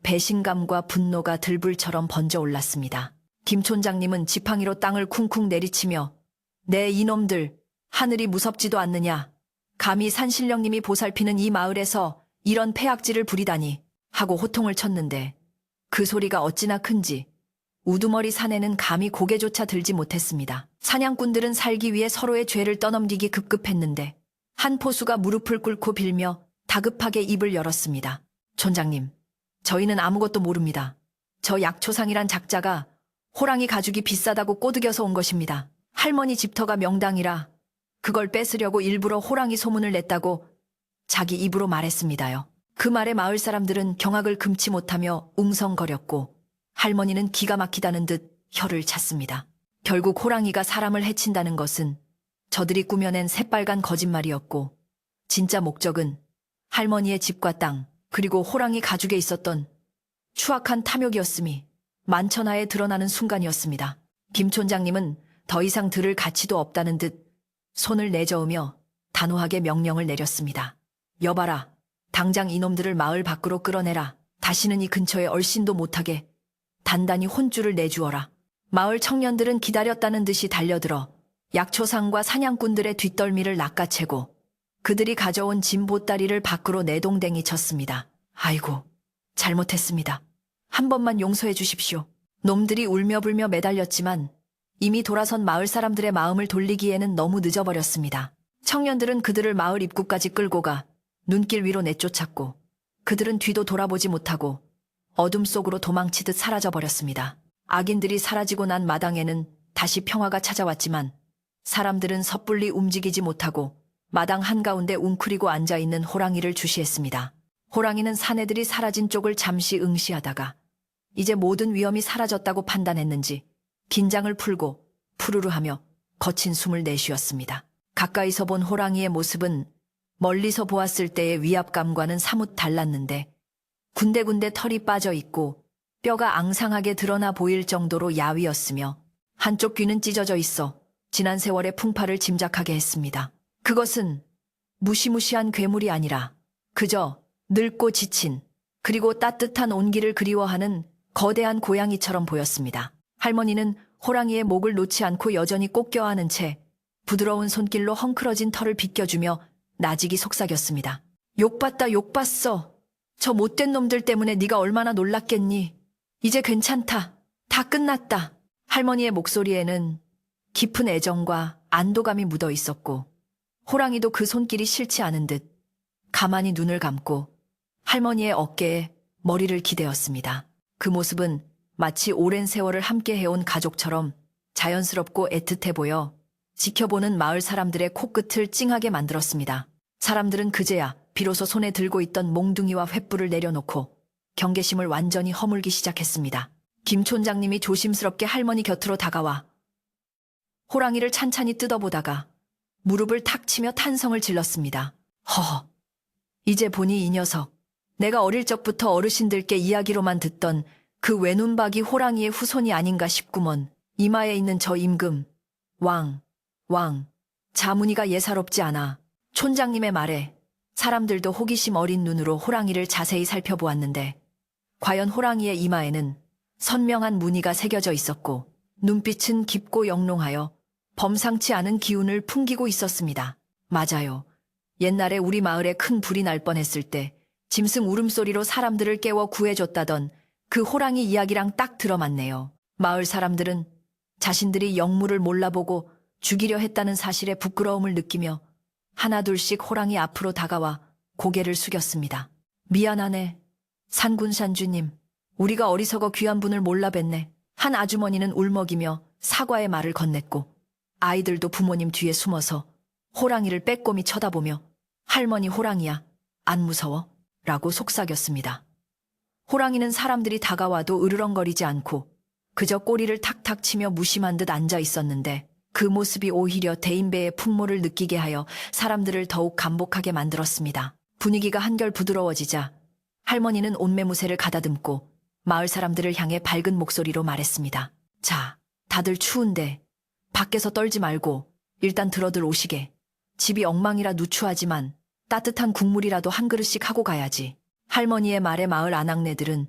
배신감과 분노가 들불처럼 번져 올랐습니다. 김 촌장님은 지팡이로 땅을 쿵쿵 내리치며 내 이놈들 하늘이 무섭지도 않느냐. 감히 산신령님이 보살피는 이 마을에서 이런 폐악질을 부리다니 하고 호통을 쳤는데 그 소리가 어찌나 큰지 우두머리 사내는 감히 고개조차 들지 못했습니다. 사냥꾼들은 살기 위해 서로의 죄를 떠넘기기 급급했는데 한 포수가 무릎을 꿇고 빌며 다급하게 입을 열었습니다. 촌장님, 저희는 아무것도 모릅니다. 저 약초상이란 작자가 호랑이 가죽이 비싸다고 꼬드겨서 온 것입니다. 할머니 집터가 명당이라 그걸 뺏으려고 일부러 호랑이 소문을 냈다고 자기 입으로 말했습니다요. 그 말에 마을 사람들은 경악을 금치 못하며 웅성거렸고 할머니는 기가 막히다는 듯 혀를 찼습니다. 결국 호랑이가 사람을 해친다는 것은 저들이 꾸며낸 새빨간 거짓말이었고 진짜 목적은 할머니의 집과 땅 그리고 호랑이 가죽에 있었던 추악한 탐욕이었음이 만천하에 드러나는 순간이었습니다. 김 촌장님은 더 이상 들을 가치도 없다는 듯 손을 내저으며 단호하게 명령을 내렸습니다. 여봐라, 당장 이놈들을 마을 밖으로 끌어내라. 다시는 이 근처에 얼씬도 못하게 단단히 혼쭐을 내주어라. 마을 청년들은 기다렸다는 듯이 달려들어 약초상과 사냥꾼들의 뒷덜미를 낚아채고 그들이 가져온 짐 보따리를 밖으로 내동댕이 쳤습니다. 아이고, 잘못했습니다. 한 번만 용서해 주십시오. 놈들이 울며불며 매달렸지만 이미 돌아선 마을 사람들의 마음을 돌리기에는 너무 늦어버렸습니다. 청년들은 그들을 마을 입구까지 끌고 가 눈길 위로 내쫓았고 그들은 뒤도 돌아보지 못하고 어둠 속으로 도망치듯 사라져버렸습니다. 악인들이 사라지고 난 마당에는 다시 평화가 찾아왔지만 사람들은 섣불리 움직이지 못하고 마당 한가운데 웅크리고 앉아있는 호랑이를 주시했습니다. 호랑이는 사내들이 사라진 쪽을 잠시 응시하다가 이제 모든 위험이 사라졌다고 판단했는지 긴장을 풀고 푸르르하며 거친 숨을 내쉬었습니다. 가까이서 본 호랑이의 모습은 멀리서 보았을 때의 위압감과는 사뭇 달랐는데 군데군데 털이 빠져 있고 뼈가 앙상하게 드러나 보일 정도로 야위었으며 한쪽 귀는 찢어져 있어 지난 세월의 풍파를 짐작하게 했습니다. 그것은 무시무시한 괴물이 아니라 그저 늙고 지친 그리고 따뜻한 온기를 그리워하는 거대한 고양이처럼 보였습니다. 할머니는 호랑이의 목을 놓지 않고 여전히 꼭 껴안은 채 부드러운 손길로 헝클어진 털을 빗겨주며 나직이 속삭였습니다. 욕봤다 욕봤어. 저 못된 놈들 때문에 네가 얼마나 놀랐겠니. 이제 괜찮다. 다 끝났다. 할머니의 목소리에는 깊은 애정과 안도감이 묻어 있었고 호랑이도 그 손길이 싫지 않은 듯 가만히 눈을 감고 할머니의 어깨에 머리를 기대었습니다. 그 모습은 마치 오랜 세월을 함께 해온 가족처럼 자연스럽고 애틋해 보여 지켜보는 마을 사람들의 코끝을 찡하게 만들었습니다. 사람들은 그제야 비로소 손에 들고 있던 몽둥이와 횃불을 내려놓고 경계심을 완전히 허물기 시작했습니다. 김 촌장님이 조심스럽게 할머니 곁으로 다가와 호랑이를 찬찬히 뜯어보다가 무릎을 탁 치며 탄성을 질렀습니다. 허허, 이제 보니 이 녀석, 내가 어릴 적부터 어르신들께 이야기로만 듣던 그 외눈박이 호랑이의 후손이 아닌가 싶구먼. 이마에 있는 저 임금, 왕, 자문이가 예사롭지 않아. 촌장님의 말에 사람들도 호기심 어린 눈으로 호랑이를 자세히 살펴보았는데 과연 호랑이의 이마에는 선명한 무늬가 새겨져 있었고 눈빛은 깊고 영롱하여 범상치 않은 기운을 풍기고 있었습니다. 맞아요. 옛날에 우리 마을에 큰 불이 날 뻔했을 때 짐승 울음소리로 사람들을 깨워 구해줬다던 그 호랑이 이야기랑 딱 들어맞네요. 마을 사람들은 자신들이 영무를 몰라보고 죽이려 했다는 사실에 부끄러움을 느끼며 하나둘씩 호랑이 앞으로 다가와 고개를 숙였습니다. 미안하네. 산군산주님. 우리가 어리석어 귀한 분을 몰라 뵀네. 한 아주머니는 울먹이며 사과의 말을 건넸고 아이들도 부모님 뒤에 숨어서 호랑이를 빼꼼히 쳐다보며 할머니 호랑이야. 안 무서워? 라고 속삭였습니다. 호랑이는 사람들이 다가와도 으르렁거리지 않고 그저 꼬리를 탁탁 치며 무심한 듯 앉아 있었는데 그 모습이 오히려 대인배의 풍모를 느끼게 하여 사람들을 더욱 감복하게 만들었습니다. 분위기가 한결 부드러워지자 할머니는 온매무새를 가다듬고 마을 사람들을 향해 밝은 목소리로 말했습니다. 자, 다들 추운데 밖에서 떨지 말고 일단 들어들 오시게. 집이 엉망이라 누추하지만 따뜻한 국물이라도 한 그릇씩 하고 가야지. 할머니의 말에 마을 아낙네들은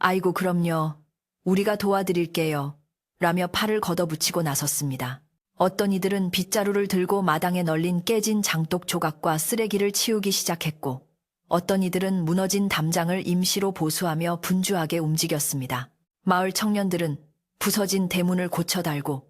아이고 그럼요. 우리가 도와드릴게요. 라며 팔을 걷어붙이고 나섰습니다. 어떤 이들은 빗자루를 들고 마당에 널린 깨진 장독 조각과 쓰레기를 치우기 시작했고 어떤 이들은 무너진 담장을 임시로 보수하며 분주하게 움직였습니다. 마을 청년들은 부서진 대문을 고쳐 달고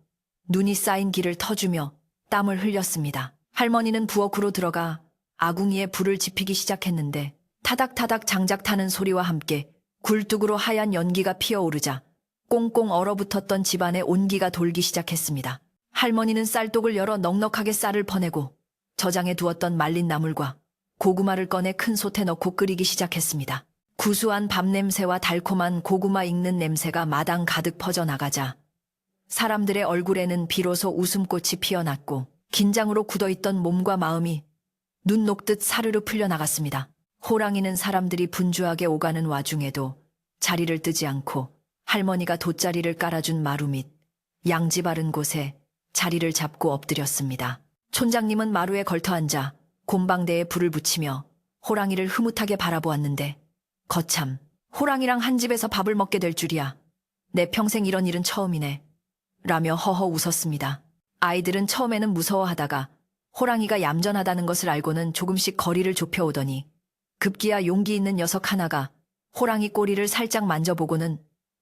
눈이 쌓인 길을 터주며 땀을 흘렸습니다. 할머니는 부엌으로 들어가 아궁이에 불을 지피기 시작했는데 타닥타닥 장작 타는 소리와 함께 굴뚝으로 하얀 연기가 피어오르자 꽁꽁 얼어붙었던 집안에 온기가 돌기 시작했습니다. 할머니는 쌀독을 열어 넉넉하게 쌀을 퍼내고 저장해 두었던 말린 나물과 고구마를 꺼내 큰 솥에 넣고 끓이기 시작했습니다. 구수한 밥 냄새와 달콤한 고구마 익는 냄새가 마당 가득 퍼져나가자 사람들의 얼굴에는 비로소 웃음꽃이 피어났고 긴장으로 굳어있던 몸과 마음이 눈 녹듯 사르르 풀려나갔습니다. 호랑이는 사람들이 분주하게 오가는 와중에도 자리를 뜨지 않고 할머니가 돗자리를 깔아준 마루 밑 양지 바른 곳에 자리를 잡고 엎드렸습니다. 촌장님은 마루에 걸터앉아 곰방대에 불을 붙이며 호랑이를 흐뭇하게 바라보았는데 거참, 호랑이랑 한 집에서 밥을 먹게 될 줄이야. 내 평생 이런 일은 처음이네. 라며 허허 웃었습니다. 아이들은 처음에는 무서워하다가 호랑이가 얌전하다는 것을 알고는 조금씩 거리를 좁혀오더니 급기야 용기 있는 녀석 하나가 호랑이 꼬리를 살짝 만져보고는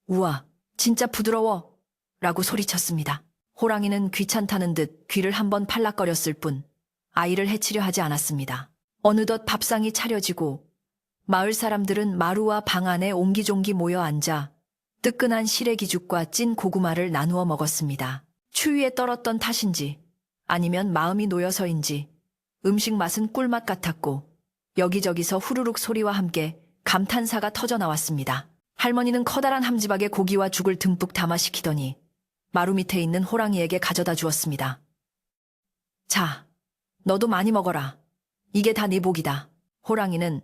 우와, 진짜 부드러워! 라고 소리쳤습니다. 호랑이는 귀찮다는 듯 귀를 한번 팔락거렸을 뿐 아이를 해치려 하지 않았습니다. 어느덧 밥상이 차려지고 마을 사람들은 마루와 방 안에 옹기종기 모여 앉아 뜨끈한 시래기죽과 찐 고구마를 나누어 먹었습니다. 추위에 떨었던 탓인지 아니면 마음이 놓여서인지 음식 맛은 꿀맛 같았고 여기저기서 후루룩 소리와 함께 감탄사가 터져나왔습니다. 할머니는 커다란 함지박에 고기와 죽을 듬뿍 담아 식히더니 마루 밑에 있는 호랑이에게 가져다 주었습니다. 자, 너도 많이 먹어라. 이게 다 네 복이다. 호랑이는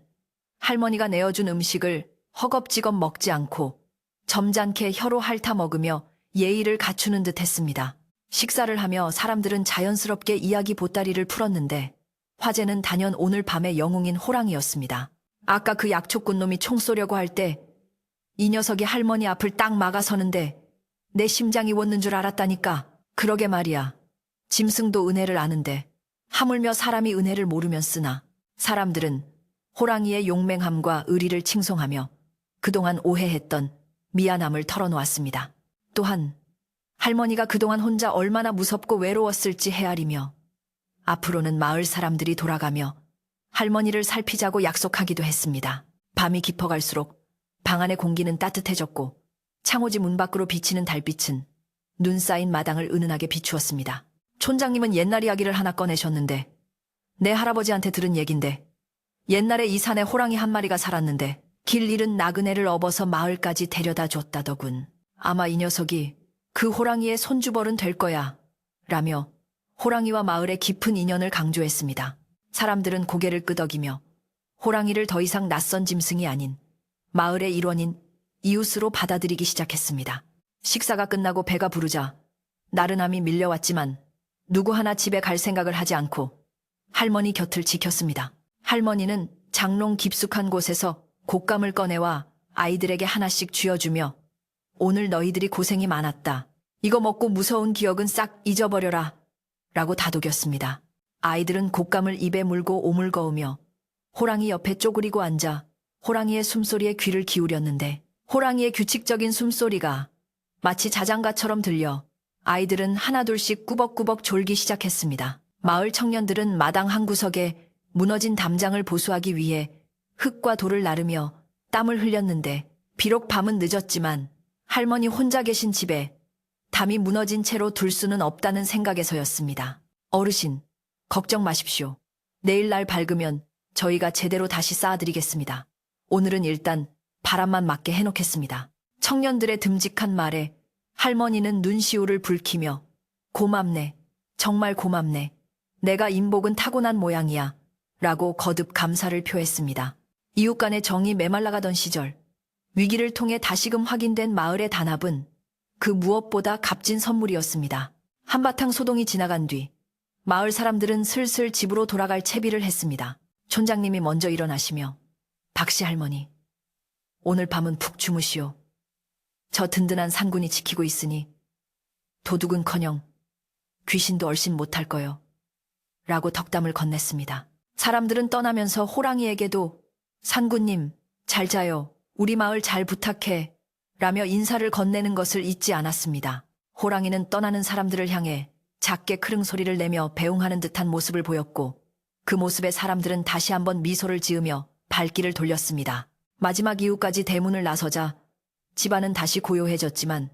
할머니가 내어준 음식을 허겁지겁 먹지 않고 점잖게 혀로 핥아 먹으며 예의를 갖추는 듯 했습니다. 식사를 하며 사람들은 자연스럽게 이야기 보따리를 풀었는데 화제는 단연 오늘 밤의 영웅인 호랑이였습니다. 아까 그 약초꾼 놈이 총 쏘려고 할 때 이 녀석이 할머니 앞을 딱 막아서는데 내 심장이 원는 줄 알았다니까. 그러게 말이야. 짐승도 은혜를 아는데 하물며 사람이 은혜를 모르면 쓰나. 사람들은 호랑이의 용맹함과 의리를 칭송하며 그동안 오해했던 미안함을 털어놓았습니다. 또한 할머니가 그동안 혼자 얼마나 무섭고 외로웠을지 헤아리며 앞으로는 마을 사람들이 돌아가며 할머니를 살피자고 약속하기도 했습니다. 밤이 깊어갈수록 방 안의 공기는 따뜻해졌고 창호지 문 밖으로 비치는 달빛은 눈 쌓인 마당을 은은하게 비추었습니다. 촌장님은 옛날 이야기를 하나 꺼내셨는데 내 할아버지한테 들은 얘긴데 옛날에 이 산에 호랑이 한 마리가 살았는데 길 잃은 나그네를 업어서 마을까지 데려다 줬다더군. 아마 이 녀석이 그 호랑이의 손주벌은 될 거야. 라며 호랑이와 마을의 깊은 인연을 강조했습니다. 사람들은 고개를 끄덕이며 호랑이를 더 이상 낯선 짐승이 아닌 마을의 일원인 이웃으로 받아들이기 시작했습니다. 식사가 끝나고 배가 부르자 나른함이 밀려왔지만 누구 하나 집에 갈 생각을 하지 않고 할머니 곁을 지켰습니다. 할머니는 장롱 깊숙한 곳에서 곶감을 꺼내와 아이들에게 하나씩 쥐어주며 오늘 너희들이 고생이 많았다. 이거 먹고 무서운 기억은 싹 잊어버려라. 라고 다독였습니다. 아이들은 곶감을 입에 물고 오물거우며 호랑이 옆에 쪼그리고 앉아 호랑이의 숨소리에 귀를 기울였는데 호랑이의 규칙적인 숨소리가 마치 자장가처럼 들려 아이들은 하나둘씩 꾸벅꾸벅 졸기 시작했습니다. 마을 청년들은 마당 한 구석에 무너진 담장을 보수하기 위해 흙과 돌을 나르며 땀을 흘렸는데 비록 밤은 늦었지만 할머니 혼자 계신 집에 담이 무너진 채로 둘 수는 없다는 생각에서였습니다. 어르신, 걱정 마십시오. 내일 날 밝으면 저희가 제대로 다시 쌓아드리겠습니다. 오늘은 일단 바람만 맞게 해놓겠습니다. 청년들의 듬직한 말에 할머니는 눈시울을 붉히며 고맙네, 정말 고맙네. 내가 인복은 타고난 모양이야. 라고 거듭 감사를 표했습니다. 이웃 간의 정이 메말라가던 시절, 위기를 통해 다시금 확인된 마을의 단합은 그 무엇보다 값진 선물이었습니다. 한바탕 소동이 지나간 뒤 마을 사람들은 슬슬 집으로 돌아갈 채비를 했습니다. 촌장님이 먼저 일어나시며 박씨 할머니, 오늘 밤은 푹 주무시오. 저 든든한 산군이 지키고 있으니 도둑은커녕 귀신도 얼씬 못할 거요. 라고 덕담을 건넸습니다. 사람들은 떠나면서 호랑이에게도 산군님, 잘 자요. 우리 마을 잘 부탁해. 라며 인사를 건네는 것을 잊지 않았습니다. 호랑이는 떠나는 사람들을 향해 작게 크릉 소리를 내며 배웅하는 듯한 모습을 보였고 그 모습에 사람들은 다시 한번 미소를 지으며 발길을 돌렸습니다. 마지막 이후까지 대문을 나서자 집안은 다시 고요해졌지만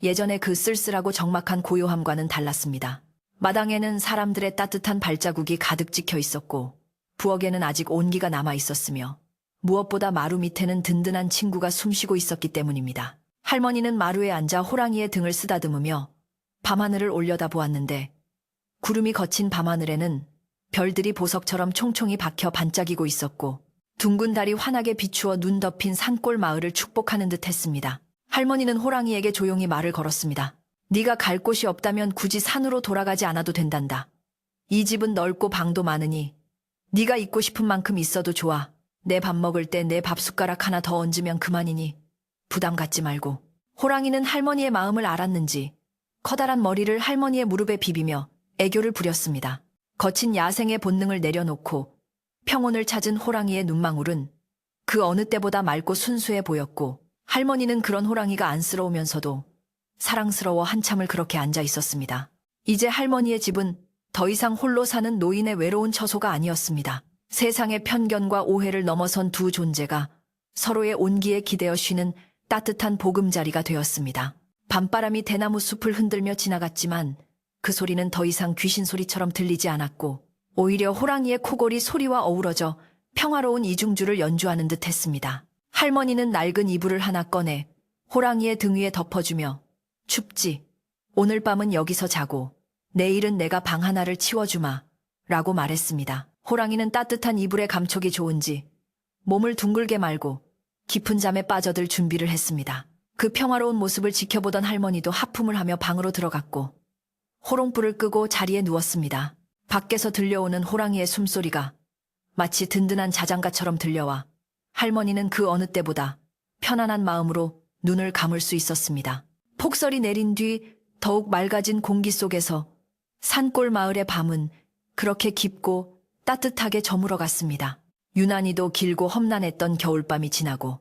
예전의 그 쓸쓸하고 적막한 고요함과는 달랐습니다. 마당에는 사람들의 따뜻한 발자국이 가득 찍혀 있었고 부엌에는 아직 온기가 남아 있었으며 무엇보다 마루 밑에는 든든한 친구가 숨쉬고 있었기 때문입니다. 할머니는 마루에 앉아 호랑이의 등을 쓰다듬으며 밤하늘을 올려다보았는데 구름이 거친 밤하늘에는 별들이 보석처럼 총총히 박혀 반짝이고 있었고 둥근 달이 환하게 비추어 눈 덮인 산골 마을을 축복하는 듯 했습니다. 할머니는 호랑이에게 조용히 말을 걸었습니다. 네가 갈 곳이 없다면 굳이 산으로 돌아가지 않아도 된단다. 이 집은 넓고 방도 많으니 네가 있고 싶은 만큼 있어도 좋아. 내 밥 먹을 때 내 밥 숟가락 하나 더 얹으면 그만이니 부담 갖지 말고. 호랑이는 할머니의 마음을 알았는지 커다란 머리를 할머니의 무릎에 비비며 애교를 부렸습니다. 거친 야생의 본능을 내려놓고 평온을 찾은 호랑이의 눈망울은 그 어느 때보다 맑고 순수해 보였고 할머니는 그런 호랑이가 안쓰러우면서도 사랑스러워 한참을 그렇게 앉아 있었습니다. 이제 할머니의 집은 더 이상 홀로 사는 노인의 외로운 처소가 아니었습니다. 세상의 편견과 오해를 넘어선 두 존재가 서로의 온기에 기대어 쉬는 따뜻한 보금자리가 되었습니다. 밤바람이 대나무 숲을 흔들며 지나갔지만 그 소리는 더 이상 귀신 소리처럼 들리지 않았고 오히려 호랑이의 코골이 소리와 어우러져 평화로운 이중주를 연주하는 듯 했습니다. 할머니는 낡은 이불을 하나 꺼내 호랑이의 등 위에 덮어주며 춥지? 오늘 밤은 여기서 자고 내일은 내가 방 하나를 치워주마 라고 말했습니다. 호랑이는 따뜻한 이불에 감촉이 좋은지 몸을 둥글게 말고 깊은 잠에 빠져들 준비를 했습니다. 그 평화로운 모습을 지켜보던 할머니도 하품을 하며 방으로 들어갔고 호롱불을 끄고 자리에 누웠습니다. 밖에서 들려오는 호랑이의 숨소리가 마치 든든한 자장가처럼 들려와 할머니는 그 어느 때보다 편안한 마음으로 눈을 감을 수 있었습니다. 폭설이 내린 뒤 더욱 맑아진 공기 속에서 산골 마을의 밤은 그렇게 깊고 따뜻하게 저물어 갔습니다. 유난히도 길고 험난했던 겨울밤이 지나고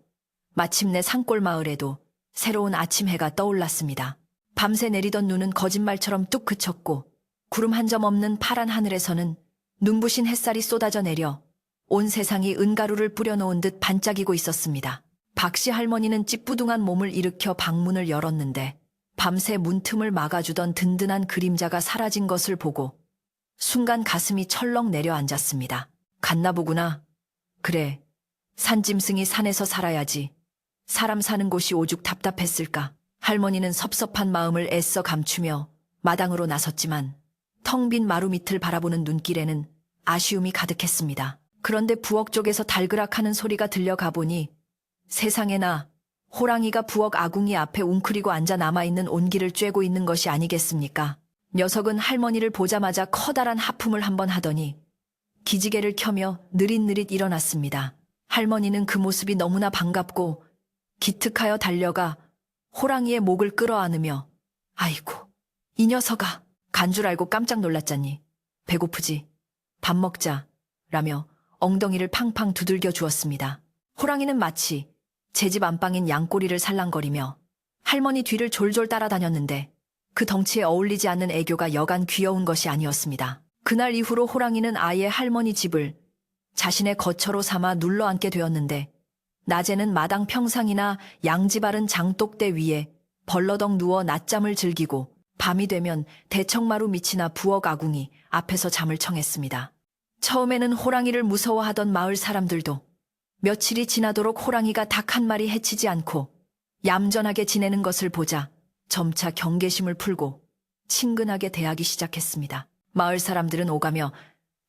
마침내 산골 마을에도 새로운 아침 해가 떠올랐습니다. 밤새 내리던 눈은 거짓말처럼 뚝 그쳤고 구름 한 점 없는 파란 하늘에서는 눈부신 햇살이 쏟아져 내려 온 세상이 은가루를 뿌려놓은 듯 반짝이고 있었습니다. 박씨 할머니는 찌뿌둥한 몸을 일으켜 방문을 열었는데 밤새 문틈을 막아주던 든든한 그림자가 사라진 것을 보고 순간 가슴이 철렁 내려앉았습니다. 갔나 보구나. 그래, 산짐승이 산에서 살아야지. 사람 사는 곳이 오죽 답답했을까. 할머니는 섭섭한 마음을 애써 감추며 마당으로 나섰지만 텅 빈 마루 밑을 바라보는 눈길에는 아쉬움이 가득했습니다. 그런데 부엌 쪽에서 달그락하는 소리가 들려가 보니 세상에나 호랑이가 부엌 아궁이 앞에 웅크리고 앉아 남아있는 온기를 쬐고 있는 것이 아니겠습니까? 녀석은 할머니를 보자마자 커다란 하품을 한번 하더니 기지개를 켜며 느릿느릿 일어났습니다. 할머니는 그 모습이 너무나 반갑고 기특하여 달려가 호랑이의 목을 끌어안으며 아이고, 이 녀석아, 간 줄 알고 깜짝 놀랐잖니. 배고프지? 밥 먹자. 라며 엉덩이를 팡팡 두들겨 주었습니다. 호랑이는 마치 제 집 안방인 양꼬리를 살랑거리며 할머니 뒤를 졸졸 따라다녔는데 그 덩치에 어울리지 않는 애교가 여간 귀여운 것이 아니었습니다. 그날 이후로 호랑이는 아예 할머니 집을 자신의 거처로 삼아 눌러앉게 되었는데 낮에는 마당 평상이나 양지 바른 장독대 위에 벌러덩 누워 낮잠을 즐기고 밤이 되면 대청마루 밑이나 부엌 아궁이 앞에서 잠을 청했습니다. 처음에는 호랑이를 무서워하던 마을 사람들도 며칠이 지나도록 호랑이가 닭 한 마리 해치지 않고 얌전하게 지내는 것을 보자 점차 경계심을 풀고 친근하게 대하기 시작했습니다. 마을 사람들은 오가며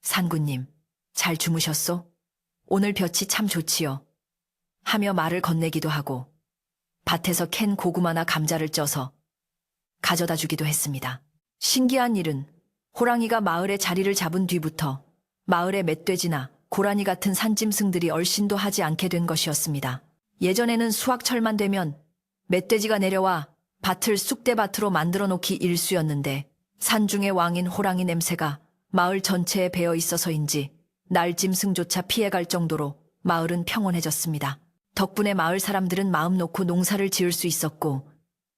산군님, 잘 주무셨소? 오늘 볕이 참 좋지요. 하며 말을 건네기도 하고 밭에서 캔 고구마나 감자를 쪄서 가져다 주기도 했습니다. 신기한 일은 호랑이가 마을에 자리를 잡은 뒤부터 마을의 멧돼지나 고라니 같은 산짐승들이 얼씬도 하지 않게 된 것이었습니다. 예전에는 수확철만 되면 멧돼지가 내려와 밭을 쑥대밭으로 만들어 놓기 일쑤였는데 산중의 왕인 호랑이 냄새가 마을 전체에 배어 있어서인지 날짐승조차 피해갈 정도로 마을은 평온해졌습니다. 덕분에 마을 사람들은 마음 놓고 농사를 지을 수 있었고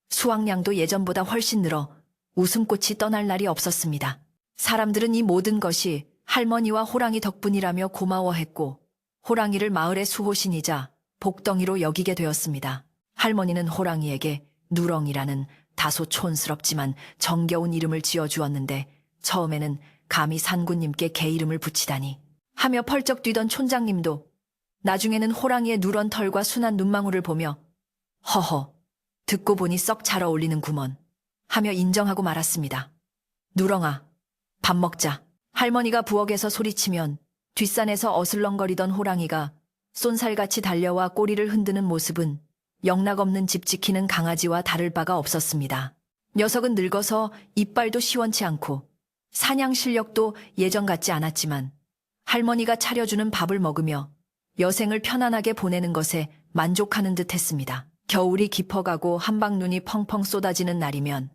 수확량도 예전보다 훨씬 늘어 웃음꽃이 떠날 날이 없었습니다. 사람들은 이 모든 것이 할머니와 호랑이 덕분이라며 고마워했고 호랑이를 마을의 수호신이자 복덩이로 여기게 되었습니다. 할머니는 호랑이에게 누렁이라는 다소 촌스럽지만 정겨운 이름을 지어주었는데 처음에는 감히 산군님께 개 이름을 붙이다니 하며 펄쩍 뛰던 촌장님도 나중에는 호랑이의 누런 털과 순한 눈망울을 보며 허허, 듣고 보니 썩 잘 어울리는구먼 하며 인정하고 말았습니다. 누렁아, 밥 먹자. 할머니가 부엌에서 소리치면 뒷산에서 어슬렁거리던 호랑이가 쏜살같이 달려와 꼬리를 흔드는 모습은 영락없는 집 지키는 강아지와 다를 바가 없었습니다. 녀석은 늙어서 이빨도 시원치 않고 사냥 실력도 예전 같지 않았지만 할머니가 차려주는 밥을 먹으며 여생을 편안하게 보내는 것에 만족하는 듯 했습니다. 겨울이 깊어가고 한방눈이 펑펑 쏟아지는 날이면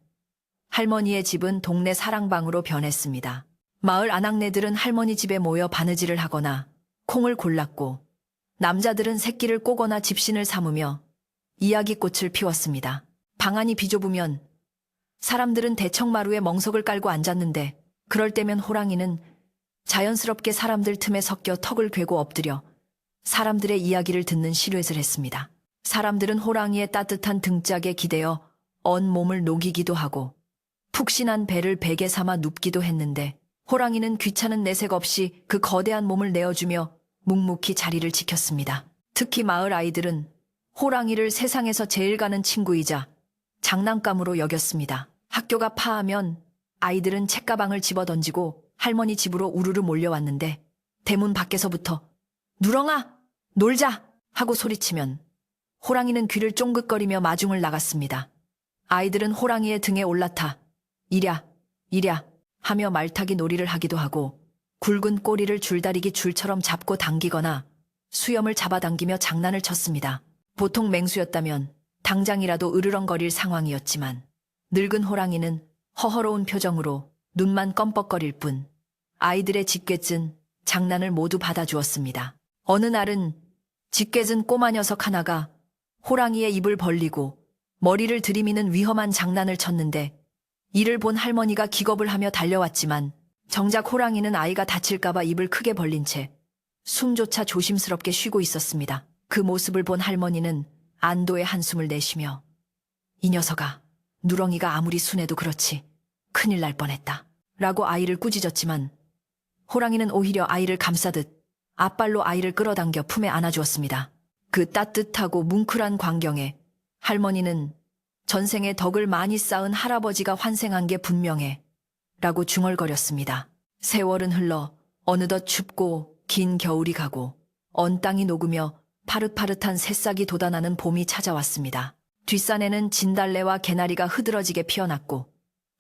할머니의 집은 동네 사랑방으로 변했습니다. 마을 아낙네들은 할머니 집에 모여 바느질을 하거나 콩을 골랐고 남자들은 새끼를 꼬거나 집신을 삼으며 이야기꽃을 피웠습니다. 방안이 비좁으면 사람들은 대청마루에 멍석을 깔고 앉았는데 그럴 때면 호랑이는 자연스럽게 사람들 틈에 섞여 턱을 괴고 엎드려 사람들의 이야기를 듣는 시류엣을 했습니다. 사람들은 호랑이의 따뜻한 등짝에 기대어 언 몸을 녹이기도 하고 푹신한 배를 베개 삼아 눕기도 했는데 호랑이는 귀찮은 내색 없이 그 거대한 몸을 내어주며 묵묵히 자리를 지켰습니다. 특히 마을 아이들은 호랑이를 세상에서 제일 가는 친구이자 장난감으로 여겼습니다. 학교가 파하면 아이들은 책가방을 집어던지고 할머니 집으로 우르르 몰려왔는데 대문 밖에서부터 누렁아, 놀자! 하고 소리치면 호랑이는 귀를 쫑긋거리며 마중을 나갔습니다. 아이들은 호랑이의 등에 올라타 이랴, 이랴 하며 말타기 놀이를 하기도 하고 굵은 꼬리를 줄다리기 줄처럼 잡고 당기거나 수염을 잡아당기며 장난을 쳤습니다. 보통 맹수였다면 당장이라도 으르렁거릴 상황이었지만 늙은 호랑이는 허허로운 표정으로 눈만 껌뻑거릴 뿐 아이들의 짓궂은 장난을 모두 받아주었습니다. 어느 날은 짓궂은 꼬마 녀석 하나가 호랑이의 입을 벌리고 머리를 들이미는 위험한 장난을 쳤는데 이를 본 할머니가 기겁을 하며 달려왔지만 정작 호랑이는 아이가 다칠까봐 입을 크게 벌린 채 숨조차 조심스럽게 쉬고 있었습니다. 그 모습을 본 할머니는 안도의 한숨을 내쉬며 이 녀석아, 누렁이가 아무리 순해도 그렇지 큰일 날 뻔했다 라고 아이를 꾸짖었지만 호랑이는 오히려 아이를 감싸듯 앞발로 아이를 끌어당겨 품에 안아주었습니다. 그 따뜻하고 뭉클한 광경에 할머니는 전생에 덕을 많이 쌓은 할아버지가 환생한 게 분명해 라고 중얼거렸습니다. 세월은 흘러 어느덧 춥고 긴 겨울이 가고 언 땅이 녹으며 파릇파릇한 새싹이 돋아나는 봄이 찾아왔습니다. 뒷산에는 진달래와 개나리가 흐드러지게 피어났고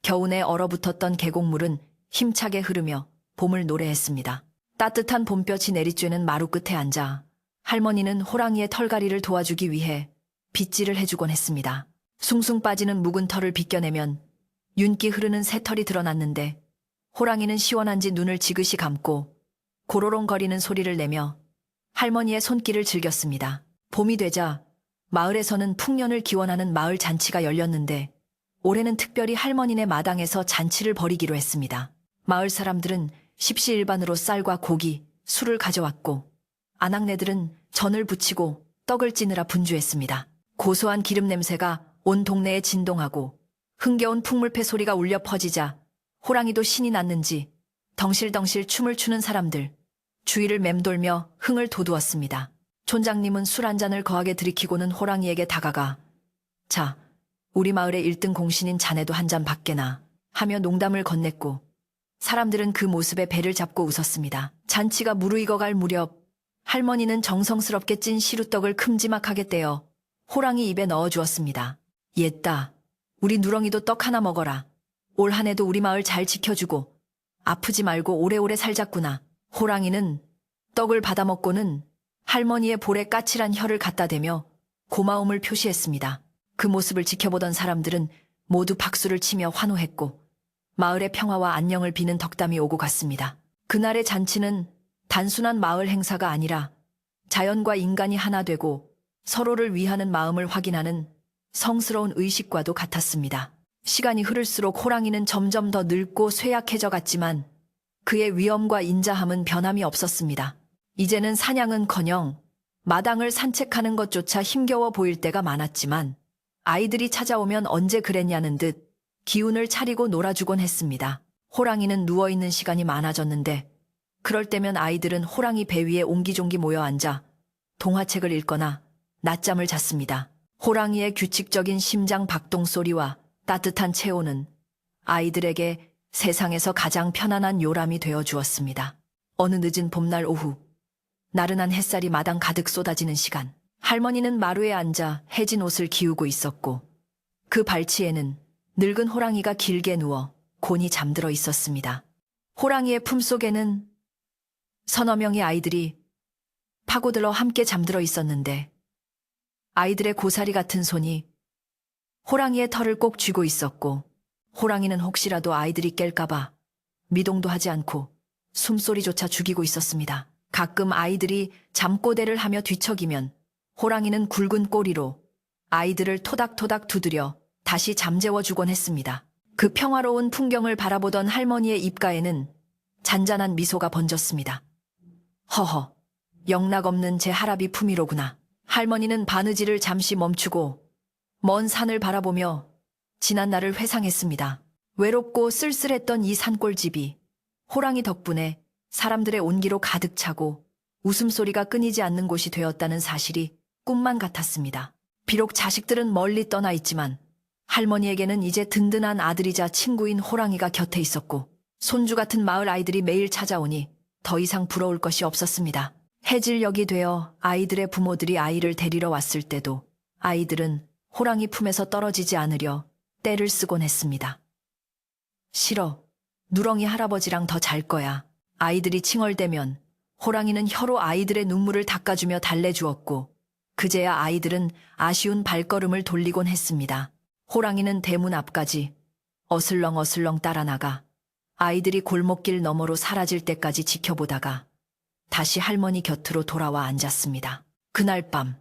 겨우내 얼어붙었던 계곡물은 힘차게 흐르며 봄을 노래했습니다. 따뜻한 봄볕이 내리쬐는 마루 끝에 앉아 할머니는 호랑이의 털갈이를 도와주기 위해 빗질을 해주곤 했습니다. 숭숭 빠지는 묵은 털을 벗겨내면 윤기 흐르는 새털이 드러났는데 호랑이는 시원한지 눈을 지그시 감고 고로롱거리는 소리를 내며 할머니의 손길을 즐겼습니다. 봄이 되자 마을에서는 풍년을 기원하는 마을 잔치가 열렸는데 올해는 특별히 할머니네 마당에서 잔치를 벌이기로 했습니다. 마을 사람들은 십시일반으로 쌀과 고기, 술을 가져왔고 아낙네들은 전을 부치고 떡을 찌느라 분주했습니다. 고소한 기름 냄새가 온 동네에 진동하고 흥겨운 풍물패 소리가 울려 퍼지자 호랑이도 신이 났는지 덩실덩실 춤을 추는 사람들, 주위를 맴돌며 흥을 돋우었습니다. 촌장님은 술 한 잔을 거하게 들이키고는 호랑이에게 다가가 자, 우리 마을의 1등 공신인 자네도 한 잔 받게나 하며 농담을 건넸고 사람들은 그 모습에 배를 잡고 웃었습니다. 잔치가 무르익어갈 무렵 할머니는 정성스럽게 찐 시루떡을 큼지막하게 떼어 호랑이 입에 넣어주었습니다. 옛다, 우리 누렁이도 떡 하나 먹어라. 올 한 해도 우리 마을 잘 지켜주고 아프지 말고 오래오래 살자꾸나. 호랑이는 떡을 받아먹고는 할머니의 볼에 까칠한 혀를 갖다 대며 고마움을 표시했습니다. 그 모습을 지켜보던 사람들은 모두 박수를 치며 환호했고 마을의 평화와 안녕을 비는 덕담이 오고 갔습니다. 그날의 잔치는 단순한 마을 행사가 아니라 자연과 인간이 하나 되고 서로를 위하는 마음을 확인하는 성스러운 의식과도 같았습니다. 시간이 흐를수록 호랑이는 점점 더 늙고 쇠약해져 갔지만 그의 위엄과 인자함은 변함이 없었습니다. 이제는 사냥은커녕 마당을 산책하는 것조차 힘겨워 보일 때가 많았지만 아이들이 찾아오면 언제 그랬냐는 듯 기운을 차리고 놀아주곤 했습니다. 호랑이는 누워있는 시간이 많아졌는데 그럴 때면 아이들은 호랑이 배 위에 옹기종기 모여 앉아 동화책을 읽거나 낮잠을 잤습니다. 호랑이의 규칙적인 심장 박동 소리와 따뜻한 체온은 아이들에게 세상에서 가장 편안한 요람이 되어 주었습니다. 어느 늦은 봄날 오후, 나른한 햇살이 마당 가득 쏟아지는 시간, 할머니는 마루에 앉아 해진 옷을 기우고 있었고 그 발치에는 늙은 호랑이가 길게 누워 곤히 잠들어 있었습니다. 호랑이의 품속에는 서너 명의 아이들이 파고들어 함께 잠들어 있었는데 아이들의 고사리 같은 손이 호랑이의 털을 꼭 쥐고 있었고 호랑이는 혹시라도 아이들이 깰까봐 미동도 하지 않고 숨소리조차 죽이고 있었습니다. 가끔 아이들이 잠꼬대를 하며 뒤척이면 호랑이는 굵은 꼬리로 아이들을 토닥토닥 두드려 다시 잠재워주곤 했습니다. 그 평화로운 풍경을 바라보던 할머니의 입가에는 잔잔한 미소가 번졌습니다. 허허, 영락없는 제 할아비 품위로구나. 할머니는 바느질을 잠시 멈추고 먼 산을 바라보며 지난 날을 회상했습니다. 외롭고 쓸쓸했던 이 산골집이 호랑이 덕분에 사람들의 온기로 가득 차고 웃음소리가 끊이지 않는 곳이 되었다는 사실이 꿈만 같았습니다. 비록 자식들은 멀리 떠나 있지만 할머니에게는 이제 든든한 아들이자 친구인 호랑이가 곁에 있었고 손주 같은 마을 아이들이 매일 찾아오니 더 이상 부러울 것이 없었습니다. 해질녘이 되어 아이들의 부모들이 아이를 데리러 왔을 때도 아이들은 호랑이 품에서 떨어지지 않으려 떼를 쓰곤 했습니다. 싫어. 누렁이 할아버지랑 더 잘 거야. 아이들이 칭얼대면 호랑이는 혀로 아이들의 눈물을 닦아주며 달래주었고 그제야 아이들은 아쉬운 발걸음을 돌리곤 했습니다. 호랑이는 대문 앞까지 어슬렁어슬렁 따라 나가 아이들이 골목길 너머로 사라질 때까지 지켜보다가 다시 할머니 곁으로 돌아와 앉았습니다. 그날 밤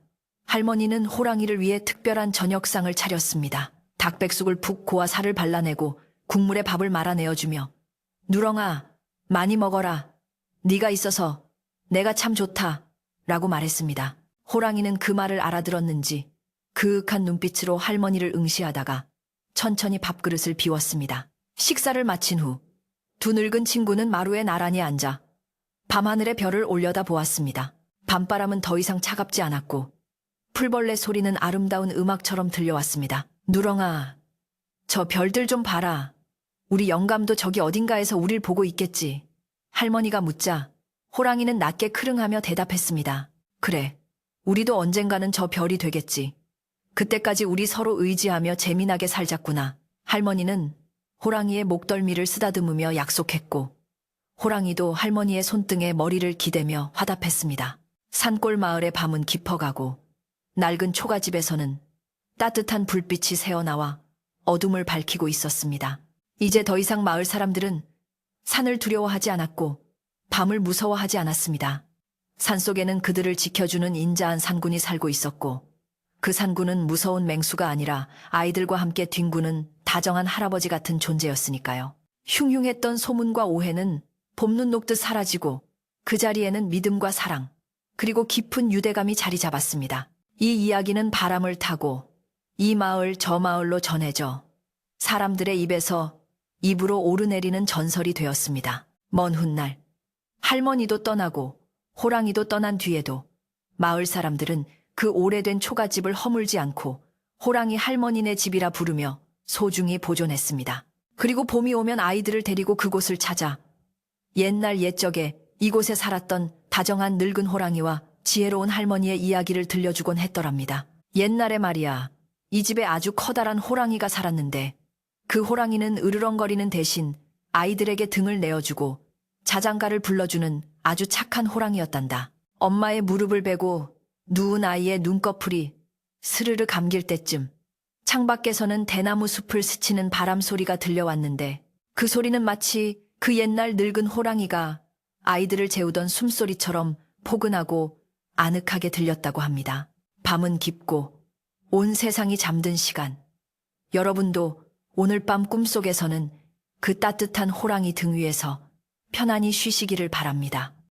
할머니는 호랑이를 위해 특별한 저녁상을 차렸습니다. 닭백숙을 푹 고아 살을 발라내고 국물에 밥을 말아내어주며 누렁아, 많이 먹어라. 네가 있어서 내가 참 좋다. 라고 말했습니다. 호랑이는 그 말을 알아들었는지 그윽한 눈빛으로 할머니를 응시하다가 천천히 밥그릇을 비웠습니다. 식사를 마친 후 두 늙은 친구는 마루에 나란히 앉아 밤하늘의 별을 올려다 보았습니다. 밤바람은 더 이상 차갑지 않았고 풀벌레 소리는 아름다운 음악처럼 들려왔습니다. 누렁아, 저 별들 좀 봐라. 우리 영감도 저기 어딘가에서 우릴 보고 있겠지. 할머니가 묻자 호랑이는 낮게 크릉하며 대답했습니다. 그래, 우리도 언젠가는 저 별이 되겠지. 그때까지 우리 서로 의지하며 재미나게 살자꾸나. 할머니는 호랑이의 목덜미를 쓰다듬으며 약속했고, 호랑이도 할머니의 손등에 머리를 기대며 화답했습니다. 산골 마을의 밤은 깊어가고, 낡은 초가집에서는 따뜻한 불빛이 새어나와 어둠을 밝히고 있었습니다. 이제 더 이상 마을 사람들은 산을 두려워하지 않았고, 밤을 무서워하지 않았습니다. 산속에는 그들을 지켜주는 인자한 산군이 살고 있었고, 그 산군은 무서운 맹수가 아니라 아이들과 함께 뒹구는 다정한 할아버지 같은 존재였으니까요. 흉흉했던 소문과 오해는 봄눈 녹듯 사라지고, 그 자리에는 믿음과 사랑, 그리고 깊은 유대감이 자리 잡았습니다. 이 이야기는 바람을 타고 이 마을 저 마을로 전해져 사람들의 입에서 입으로 오르내리는 전설이 되었습니다. 먼 훗날 할머니도 떠나고 호랑이도 떠난 뒤에도 마을 사람들은 그 오래된 초가집을 허물지 않고 호랑이 할머니네 집이라 부르며 소중히 보존했습니다. 그리고 봄이 오면 아이들을 데리고 그곳을 찾아 옛날 옛적에 이곳에 살았던 다정한 늙은 호랑이와 지혜로운 할머니의 이야기를 들려주곤 했더랍니다. 옛날에 말이야, 이 집에 아주 커다란 호랑이가 살았는데 그 호랑이는 으르렁거리는 대신 아이들에게 등을 내어주고 자장가를 불러주는 아주 착한 호랑이였단다. 엄마의 무릎을 베고 누운 아이의 눈꺼풀이 스르르 감길 때쯤 창밖에서는 대나무 숲을 스치는 바람 소리가 들려왔는데 그 소리는 마치 그 옛날 늙은 호랑이가 아이들을 재우던 숨소리처럼 포근하고 아늑하게 들렸다고 합니다. 밤은 깊고 온 세상이 잠든 시간. 여러분도 오늘 밤 꿈속에서는 그 따뜻한 호랑이 등 위에서 편안히 쉬시기를 바랍니다.